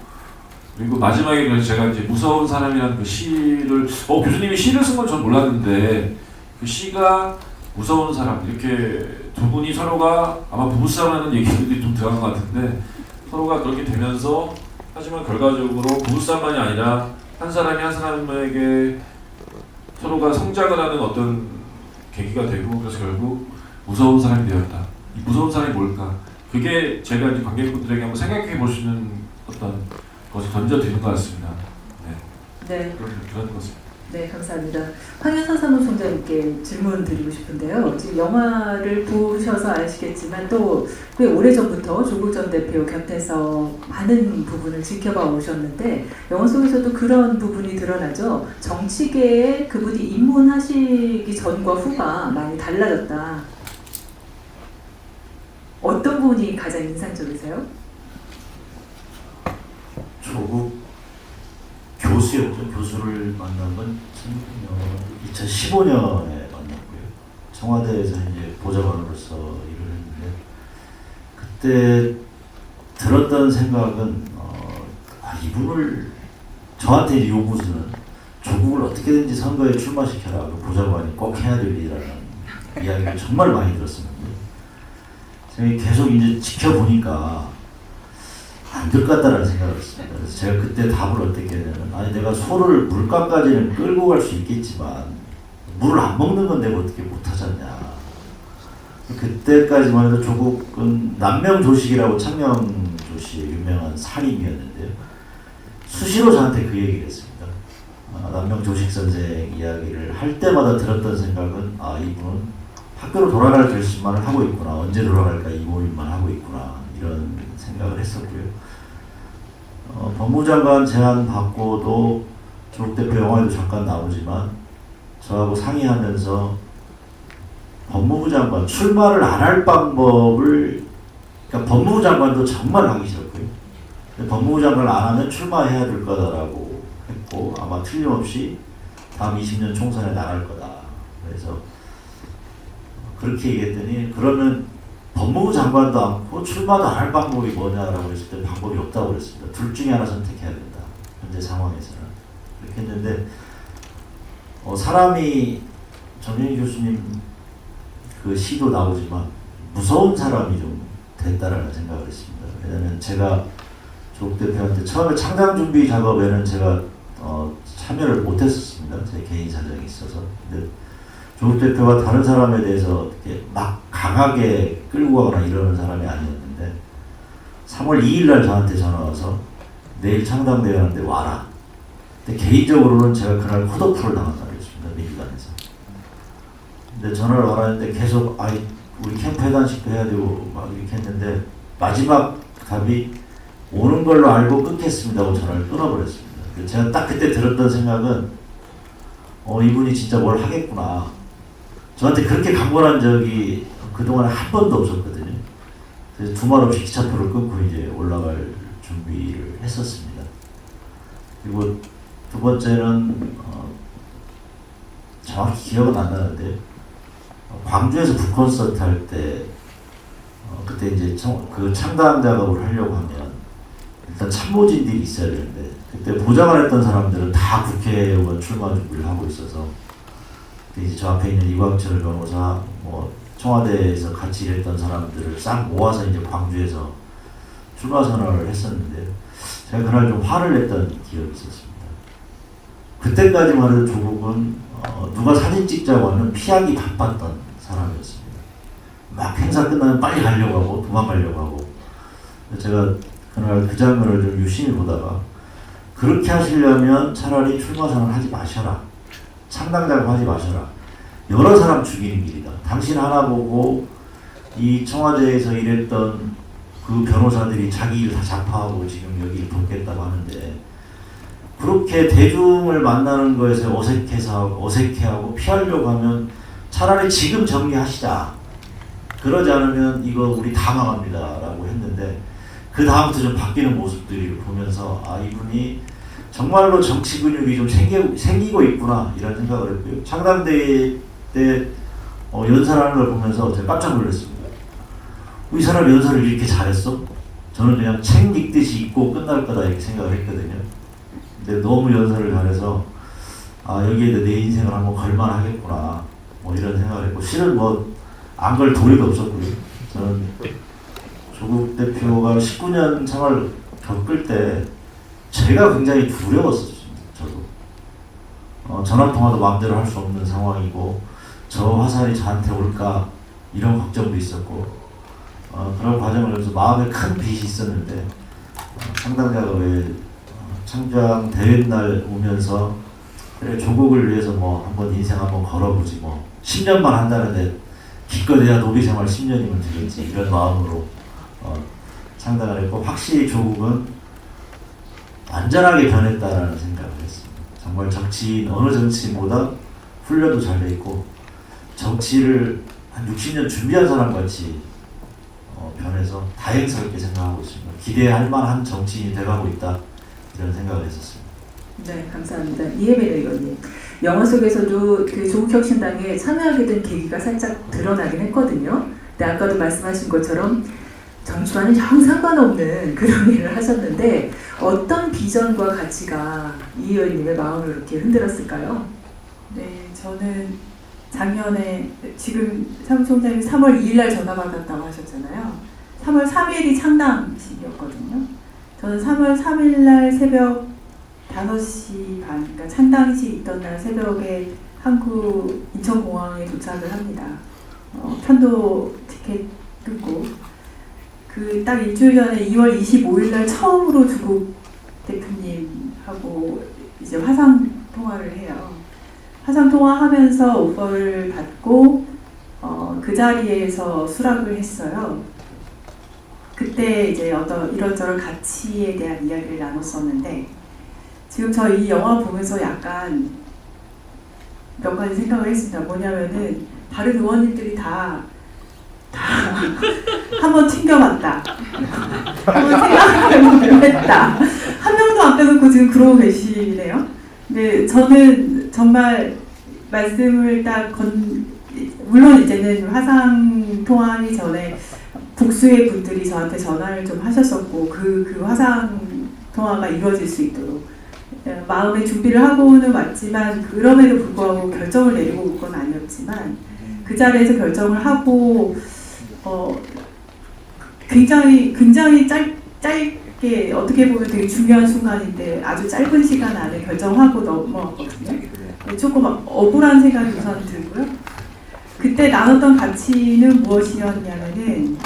그리고 마지막에 그래서 제가 이제 무서운 사람이라는 그 시를 교수님이 시를 쓴 건 전 몰랐는데 그 시가 무서운 사람 이렇게 두 분이 서로가 아마 부부싸움하는 얘기들이 좀 들어간 것 같은데 서로가 그렇게 되면서 하지만 결과적으로 부부싸움만이 아니라 한 사람이 한 사람에게 서로가 성장을 하는 어떤 계기가 되고 그래서 결국 무서운 사람이 되었다. 이 무서운 사람이 뭘까? 그게 제가 이제 관객분들에게 한번 생각해 볼 수 있는 어떤 것을 던져드리는 것 같습니다. 네. 그런 것입니다. 네, 감사합니다. 황현선 사무총장님께 질문 드리고 싶은데요. 지금 영화를 보셔서 아시겠지만 또 꽤 오래전부터 조국 전 대표 곁에서 많은 부분을 지켜봐 오셨는데 영화 속에서도 그런 부분이 드러나죠. 정치계에 그분이 입문하시기 전과 후가 많이 달라졌다. 어떤 부분이 가장 인상적이세요? 조국 교수였죠. 교수를 만난 건 2015년에 만났고요. 청와대에서 이제 보좌관으로서 일을 했는데 그때 들었던 생각은 이분을 저한테 이제 요구서는 조국을 어떻게든지 선거에 출마시켜라. 그 보좌관이 꼭 해야 될 일이라는 이야기를 정말 많이 들었습니다. 제가 계속 이제 지켜보니까 안 될 것 같다는 생각을 했습니다. 그래서 제가 그때 답을 어떻게 했냐면 아니 내가 소를 물가까지는 끌고 갈 수 있겠지만 물을 안 먹는 건 내가 어떻게 못하잖냐. 그때까지만 해도 조국은 남명조식이라고 창명조식의 유명한 살인이었는데요. 수시로 저한테 그 얘기를 했습니다. 남명조식 선생 이야기를 할 때마다 들었던 생각은 이분은 학교로 돌아갈 결심만을 하고 있구나. 언제 돌아갈까 이 고민만 하고 있구나. 이런 생각을 했었고요. 법무장관 제안 받고도 조국 대표 영화에도 잠깐 나오지만 저하고 상의하면서 법무부 장관 출마를 안 할 방법을 그러니까 법무부 장관도 정말 하기 싫었고요. 법무부 장관을 안 하면 출마해야 될 거다라고 했고 아마 틀림없이 다음 20년 총선에 나갈 거다. 그래서 그렇게 얘기했더니 그러면 법무부 장관도 않고 출마도 안 할 방법이 뭐냐라고 했을 때 방법이 없다고 그랬습니다. 둘 중에 하나 선택해야 된다. 현재 상황에서는. 그렇게 했는데 사람이 정영희 교수님 그 시도 나오지만 무서운 사람이 좀 됐다라는 생각을 했습니다. 왜냐하면 제가 조국 대표한테 처음에 창당 준비 작업에는 제가 참여를 못했었습니다. 제 개인 사정이 있어서. 근데 조국 대표가 다른 사람에 대해서 어떻게 막 강하게 끌고 가거나 이러는 사람이 아니었는데 3월 2일 날 저한테 전화 와서 내일 창당대회 하는데 와라. 근데 개인적으로는 제가 그날 컷오프를 당한 날이었습니다. 민주당에서. 근데 전화를 와라 했는데 계속 우리 캠프 회단식도 해야 되고 막 이렇게 했는데 마지막 답이 오는 걸로 알고 끊겠습니다 하고 전화를 끊어버렸습니다. 제가 딱 그때 들었던 생각은 이분이 진짜 뭘 하겠구나. 저한테 그렇게 강권한 적이 그동안 한 번도 없었거든요. 그래서 두말 없이 기차표를 끊고 이제 올라갈 준비를 했었습니다. 그리고 두 번째는 정확히 기억은 안 나는데 광주에서 북콘서트 할 때 그때 이제 그 창당 작업을 하려고 하면 일단 참모진들이 있어야 되는데 그때 보좌관 했던 사람들은 다 국회의원 출마 준비를 하고 있어서 이제 저 앞에 있는 이광철 변호사, 청와대에서 같이 일했던 사람들을 싹 모아서 이제 광주에서 출마 선언을 했었는데 제가 그날 좀 화를 냈던 기억이 있었습니다. 그때까지만 해도 조국은 누가 사진 찍자고 하면 피하기 바빴던 사람이었습니다. 막 행사 끝나면 빨리 가려고 하고 도망가려고 하고 제가 그날 그 장면을 좀 유심히 보다가 그렇게 하시려면 차라리 출마 선언 하지 마셔라. 창당 작업하지 마셔라. 여러 사람 죽이는 길이다. 당신 하나 보고 이 청와대에서 일했던 그 변호사들이 자기 일 다 자파하고 지금 여기를 돕겠다고 하는데, 그렇게 대중을 만나는 거에서 어색해하고 피하려고 하면 차라리 지금 정리하시자. 그러지 않으면 이거 우리 다 망합니다 라고 했는데, 그 다음부터 좀 바뀌는 모습들을 보면서 아, 이분이 정말로 정치 근육이 좀 생기고 있구나 이런 생각을 했고요. 창당대회 때 연설하는 걸 보면서 제가 깜짝 놀랐습니다. 이 사람 연설을 이렇게 잘했어? 저는 그냥 책 읽듯이 읽고 끝날 거다 이렇게 생각을 했거든요. 근데 너무 연설을 잘해서 아, 여기에도 내 인생을 한번 걸만하겠구나 뭐 이런 생각을 했고, 실은 뭐 안 걸 도리도 없었고요. 저는 조국 대표가 19년 생활 겪을 때 제가 굉장히 두려웠었습니다. 저도 전화통화도 마음대로 할 수 없는 상황이고, 저 화살이 저한테 올까 이런 걱정도 있었고, 그런 과정을 하면서 마음에 큰 빚이 있었는데 창당 작업에 창당 대회 날 오면서 그래, 조국을 위해서 뭐 한번 인생 한번 걸어보지, 뭐 10년만 한다는데 기껏해야 노비생활 10년이면 되겠지 이런 마음으로 창당을 했고, 확실히 조국은 완전하게 변했다라는 생각을 했습니다. 정말 정치인, 어느 정치인보다 훈련도 잘 돼 있고 정치를 한 60년 준비한 사람 같이 변해서 다행스럽게 생각하고 있습니다. 기대할 만한 정치인이 돼가고 있다 이런 생각을 했었습니다. 네, 감사합니다. 이해배 의원님. 영화 속에서도 그 조국혁신당에 참여하게 된 계기가 살짝 드러나긴 했거든요. 근데 아까도 말씀하신 것처럼 정치와는 영 상관없는 그런 일을 하셨는데 어떤 비전과 가치가 이 의원님의 마음을 이렇게 흔들었을까요? 네, 저는 작년에 지금 사무총장이 3월 2일 날 전화 받았다고 하셨잖아요. 3월 3일이 창당식이었거든요. 저는 3월 3일 날 새벽 5시 반, 그러니까 창당식 있던 날 새벽에 한국 인천공항에 도착을 합니다. 편도 티켓 끊고 그 딱 일주일 전에 2월 25일 날 처음으로 조국 대표님하고 이제 화상 통화를 해요. 화상 통화하면서 오퍼를 받고 그 자리에서 수락을 했어요. 그때 이제 어떤 이런저런 가치에 대한 이야기를 나눴었는데, 지금 저 이 영화 보면서 약간 몇 가지 생각을 했습니다. 뭐냐면은 다른 의원님들이 다 한번 튕겨봤다. 한번 생각을 했다. 한 명도 안 빼놓고 지금 그러고 계시네요. 근데 저는 정말 말씀을 물론 이제는 화상 통화하기 전에 복수의 분들이 저한테 전화를 좀 하셨었고 그 화상 통화가 이루어질 수 있도록 마음의 준비를 하고는 왔지만, 그럼에도 불구하고 결정을 내리고 올 건 아니었지만 그 자리에서 결정을 하고 굉장히 짧게, 어떻게 보면 되게 중요한 순간인데 아주 짧은 시간 안에 결정하고 넘어왔거든요. 조금 억울한 생각이 우선 들고요. 그때 나눴던 가치는 무엇이었냐면은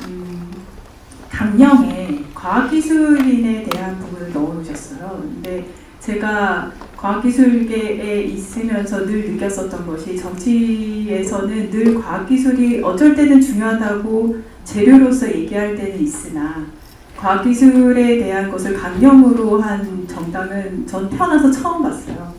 강령에 과학기술인에 대한 부분을 넣어놓으셨어요. 근데 제가 과학기술계에 있으면서 늘 느꼈었던 것이, 정치에서는 늘 과학기술이 어쩔 때는 중요하다고 재료로서 얘기할 때는 있으나 과학기술에 대한 것을 강령으로 한 정당은 전 태어나서 처음 봤어요.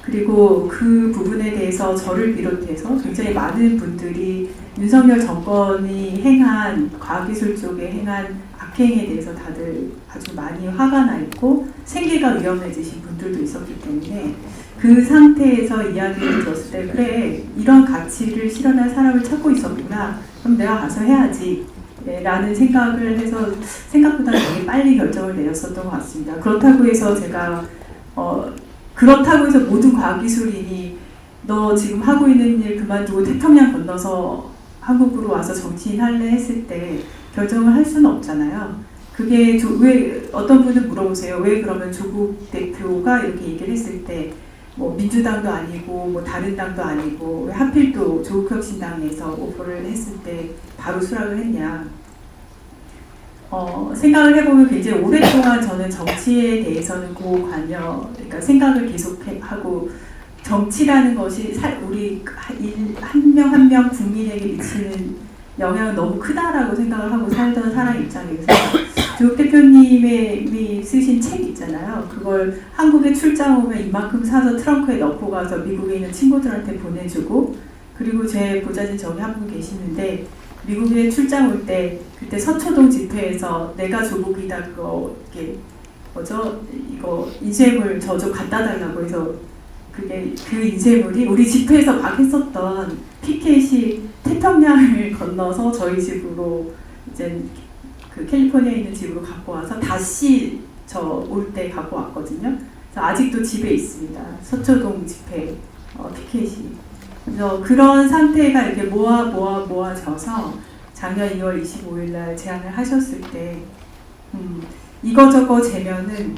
그리고 그 부분에 대해서 저를 비롯해서 굉장히 많은 분들이 윤석열 정권이 행한, 과학기술 쪽에 행한 악행에 대해서 다들 아주 많이 화가 나 있고 생계가 위험해지신 분들도 있었기 때문에, 그 상태에서 이야기를 들었을 때 그래, 이런 가치를 실현할 사람을 찾고 있었구나, 그럼 내가 가서 해야지 라는 생각을 해서 생각보다 되게 빨리 결정을 내렸었던 것 같습니다. 그렇다고 해서 제가 그렇다고 해서 모든 과학기술인이 너 지금 하고 있는 일 그만두고 태평양 건너서 한국으로 와서 정치인 할래 했을 때 결정을 할 수는 없잖아요. 그게 왜 어떤 분은 물어보세요. 왜 그러면 조국 대표가 이렇게 얘기를 했을 때 뭐 민주당도 아니고 뭐 다른 당도 아니고 왜 하필 또 조국혁신당에서 오퍼를 했을 때 바로 수락을 했냐. 생각을 해보면 굉장히 오랫동안 저는 정치에 대해서는 고관여, 그러니까 생각을 계속하고 정치라는 것이 우리 한 명 한 명 국민에게 미치는 영향은 너무 크다라고 생각을 하고 살던 사람 입장에서 조국 대표님이 쓰신 책 있잖아요. 그걸 한국에 출장 오면 이만큼 사서 트렁크에 넣고 가서 미국에 있는 친구들한테 보내주고, 그리고 제 보좌진 저기 한 분 계시는데 미국에 출장 올 때 그때 서초동 집회에서 내가 조국이다 그거 이게 뭐죠? 이거 인쇄물 저쪽 갖다 달라고 해서 그게 그 인쇄물이 우리 집회에서 막 했었던 피켓이 태평양을 건너서 저희 집으로 이제 그 캘리포니아에 있는 집으로 갖고 와서 다시 저 올 때 갖고 왔거든요. 그래서 아직도 집에 있습니다. 서초동 집회 피켓이. 그래서 그런 상태가 이렇게 모아져서 작년 2월 25일 날 제안을 하셨을 때 이거저거 재면은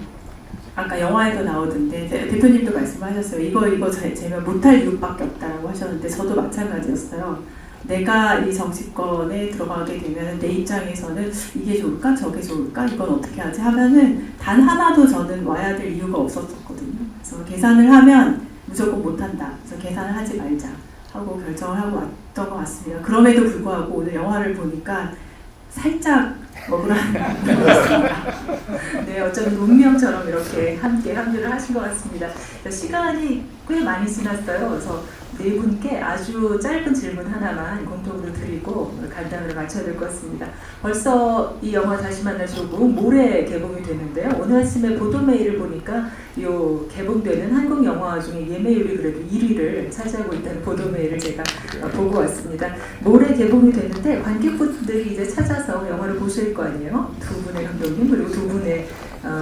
아까 영화에도 나오던데 대표님도 말씀하셨어요. 이거 재면 못할 이유밖에 없다라고 하셨는데 저도 마찬가지였어요. 내가 이 정치권에 들어가게 되면 내 입장에서는 이게 좋을까 저게 좋을까 이건 어떻게 하지 하면은 단 하나도 저는 와야 될 이유가 없었거든요. 그래서 계산을 하면 무조건 못한다. 그래서 계산을 하지 말자 하고 결정을 하고 왔던 것 같습니다. 그럼에도 불구하고 오늘 영화를 보니까 살짝 억울한 거였습니다. 네, 어쩌면 운명처럼 이렇게 함께 합류를 하신 것 같습니다. 시간이 꽤 많이 지났어요. 그래서 네 분께 아주 짧은 질문 하나만 공통으로 드리고 간담회를 마쳐야 될 것 같습니다. 벌써 이 영화 다시 만나 조국 모레 개봉이 되는데요. 오늘 아침에 보도 메일을 보니까 요 개봉되는 한국 영화 중에 예매율이 그래도 1위를 차지하고 있다는 보도 메일을 제가 보고 왔습니다. 모레 개봉이 되는데 관객분들이 이제 찾아서 영화를 보실 거 아니에요. 두 분의 감독님 그리고 두 분의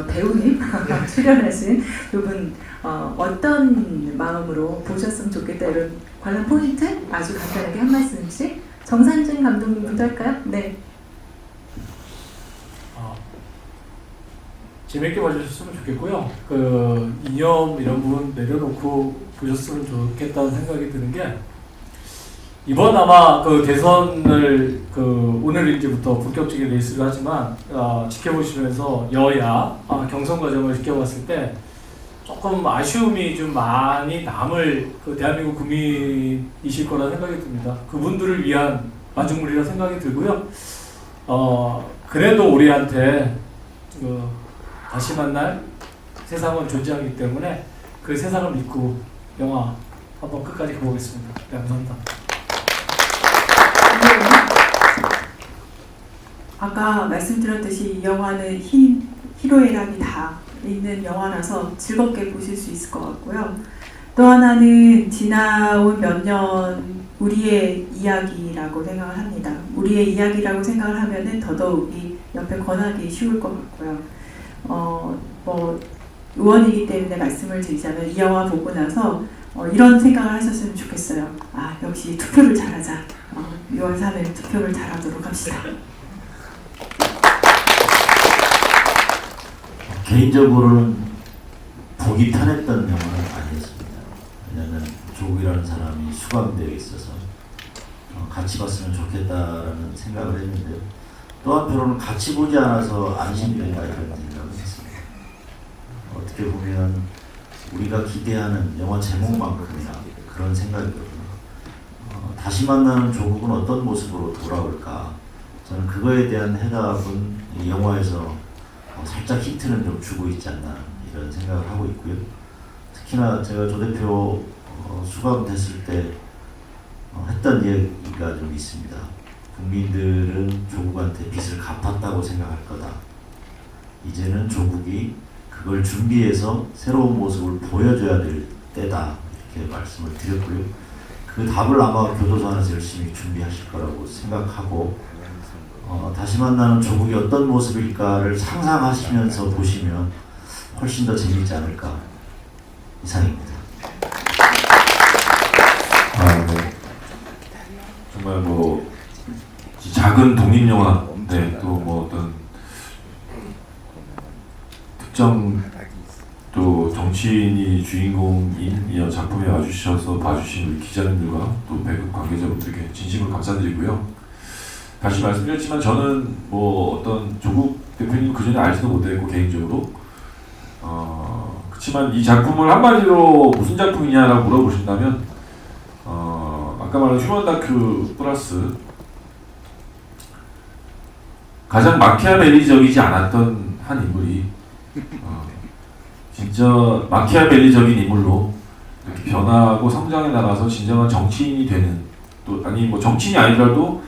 배우님 출연하신 두 분 어떤 마음으로 보셨으면 좋겠다 이런 관람 포인트 아주 간단하게 한 말씀씩 정산진 감독님부터 할까요? 네. 재밌게 봐주셨으면 좋겠고요. 그 이념 이런 부분 내려놓고 보셨으면 좋겠다는 생각이 드는 게 이번 아마 그 대선을 그 오늘 이제부터 본격적인 레이스를 하지만 지켜보시면서 여야 경선 과정을 지켜봤을 때 조금 아쉬움이 좀 많이 남을 그 대한민국 국민이실 거라 생각이 듭니다. 그분들을 위한 마중물이라 생각이 들고요. 그래도 우리한테 그 다시 만날 세상은 존재하기 때문에 그 세상을 믿고 영화 한번 끝까지 가보겠습니다. 네, 감사합니다. 아까 말씀드렸듯이 이 영화는 희로애락이 다 있는 영화라서 즐겁게 보실 수 있을 것 같고요. 또 하나는 지나온 몇 년 우리의 이야기라고 생각을 합니다. 우리의 이야기라고 생각을 하면은 더더욱이 옆에 권하기 쉬울 것 같고요. 뭐 의원이기 때문에 말씀을 드리자면 이 영화 보고 나서 이런 생각을 하셨으면 좋겠어요. 아, 역시 투표를 잘하자. 6월 3일 투표를 잘하도록 합시다. 개인적으로는 보기 편했던 영화는 아니었습니다. 왜냐하면 조국이라는 사람이 수감되어 있어서 같이 봤으면 좋겠다라는 생각을 했는데요. 또 한편으로는 같이 보지 않아서 안심이 된다 이런 생각을 했습니다. 어떻게 보면 우리가 기대하는 영화 제목만큼이나 그런 생각이거든요. 다시 만나는 조국은 어떤 모습으로 돌아올까? 저는 그거에 대한 해답은 이 영화에서 살짝 힌트는 좀 주고 있지 않나 이런 생각을 하고 있고요. 특히나 제가 조 대표 수감됐을 때 했던 얘기가 좀 있습니다. 국민들은 조국한테 빚을 갚았다고 생각할 거다. 이제는 조국이 그걸 준비해서 새로운 모습을 보여줘야 될 때다. 이렇게 말씀을 드렸고요. 그 답을 아마 교도소 안에서 열심히 준비하실 거라고 생각하고 다시 만나는 조국이 어떤 모습일까를 상상하시면서 보시면 훨씬 더 재미있지 않을까 이상입니다. 네. 정말 뭐 작은 독립 영화, 네, 또 뭐 어떤 특정 또 정치인이 주인공인 이 작품에 와주셔서 봐주신 우리 기자님들과 또 배급 관계자분들께 진심으로 감사드리고요. 다시 말씀드렸지만 저는 뭐 어떤 조국 그전에 알지도 못했고 개인적으로. 그렇지만 이 작품을 한마디로 무슨 작품이냐라고 물어보신다면 아까 말한 휴먼 다큐 플러스 가장 마키아벨리적이지 않았던 한 인물이 진짜 마키아벨리적인 인물로 이렇게 변화하고 성장해 나가서 진정한 정치인이 되는, 또 아니 뭐 정치인이 아니더라도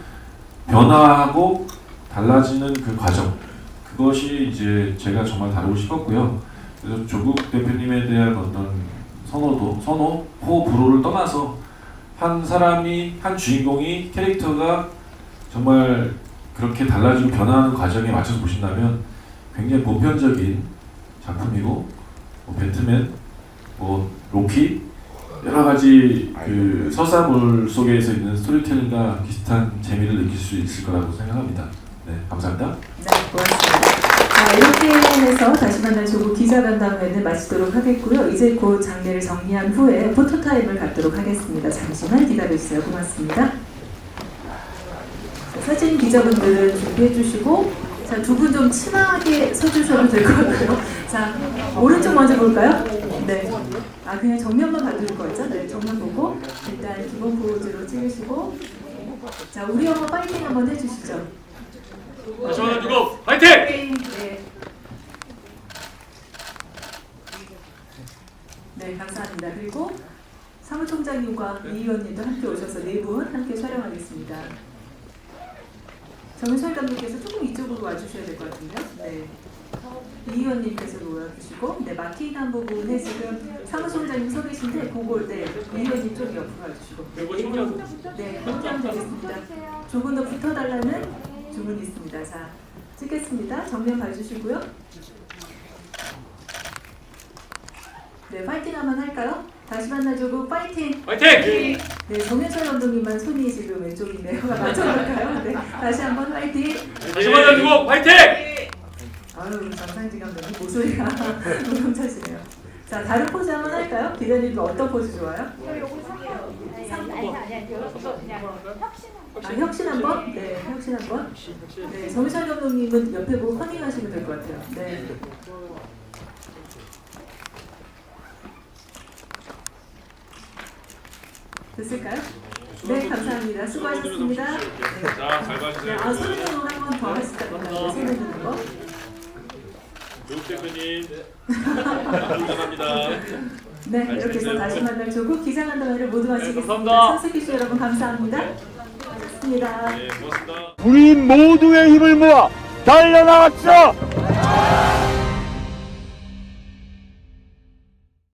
변화하고 달라지는 그 과정, 그것이 이제 제가 정말 다루고 싶었고요. 그래서 조국 대표님에 대한 어떤 선호, 호, 불호를 떠나서 한 사람이, 한 주인공이, 캐릭터가 정말 그렇게 달라지고 변화하는 과정에 맞춰서 보신다면 굉장히 보편적인 작품이고, 뭐 배트맨, 뭐 로키, 여러 가지 그 서사물 속에서 있는 스토리텔링과 비슷한 재미를 느낄 수 있을 거라고 생각합니다. 네, 감사합니다. 네, 고맙습니다. 자, 이렇게 해서 다시 만난 조국 기자간담회는 마치도록 하겠고요. 이제 곧 장례를 정리한 후에 포토타임을 갖도록 하겠습니다. 잠시만 기다려주세요. 고맙습니다. 자, 사진 기자분들은 준비해 주시고, 자, 두 분 좀 친하게 서주셔도 될 것 같고요. 자, 오른쪽 먼저 볼까요? 네. 아, 그냥 정면만 봐줄 거였죠? 네, 정면 보고 일단 기본 포즈로 찍으시고, 자, 우리 엄마 파이팅 한번 해주시죠. 다시 만나 주고 파이팅! 네. 네, 감사합니다. 그리고 사무총장님과 이 의원님도 함께 오셔서 네 분 함께 촬영하겠습니다. 정윤철 감독께서 조금 이쪽으로 와주셔야 될 것 같은데요. 네. 이 의원님께서 모여주시고, 네, 마킹한 부분에 지금 사무총장님 서 계신데, 그걸, 네, 이 의원님 좀 옆으로 와주시고, 네, 그렇게 하면 되겠습니다. 조금 더 붙어달라는 주문이 있습니다. 자, 찍겠습니다. 정면 봐주시고요. 네, 파이팅 한번 할까요? 다시 만나주고 파이팅! 파이팅! 네, 정윤철 감독님만 손이 지금 왼쪽이네요. 맞춰볼까요? 네, 다시 한번 파이팅! 다시 만나 주고 파이팅! 아유, 정상진 감독님 목소리가 너무 차시네요. 자, 다른 포즈 한번 할까요? 기자님도 어떤 포즈 좋아요? 아, 혁신 한번? 네, 혁신 한번. 네, 정윤철 감독님은 옆에 보고 커닝하시면 될 것 같아요. 네. 됐을까요? 네, 감사합니다. 수고하셨습니다. 네. 자, 잘 네, 봐주세요. 아, 손흥민으로 한번 더 하시다니까요. 손흥민 거. 조국 대표님 감사합니다. 네, 이렇게 해서 다시 만날 조국 기자간담회를 모두 마치겠습니다. 감사합니다. 선수기수 여러분 감사합니다. 고맙습니다. 네, 고맙습니다. 우리 모두의 힘을 모아 달려나갑시다.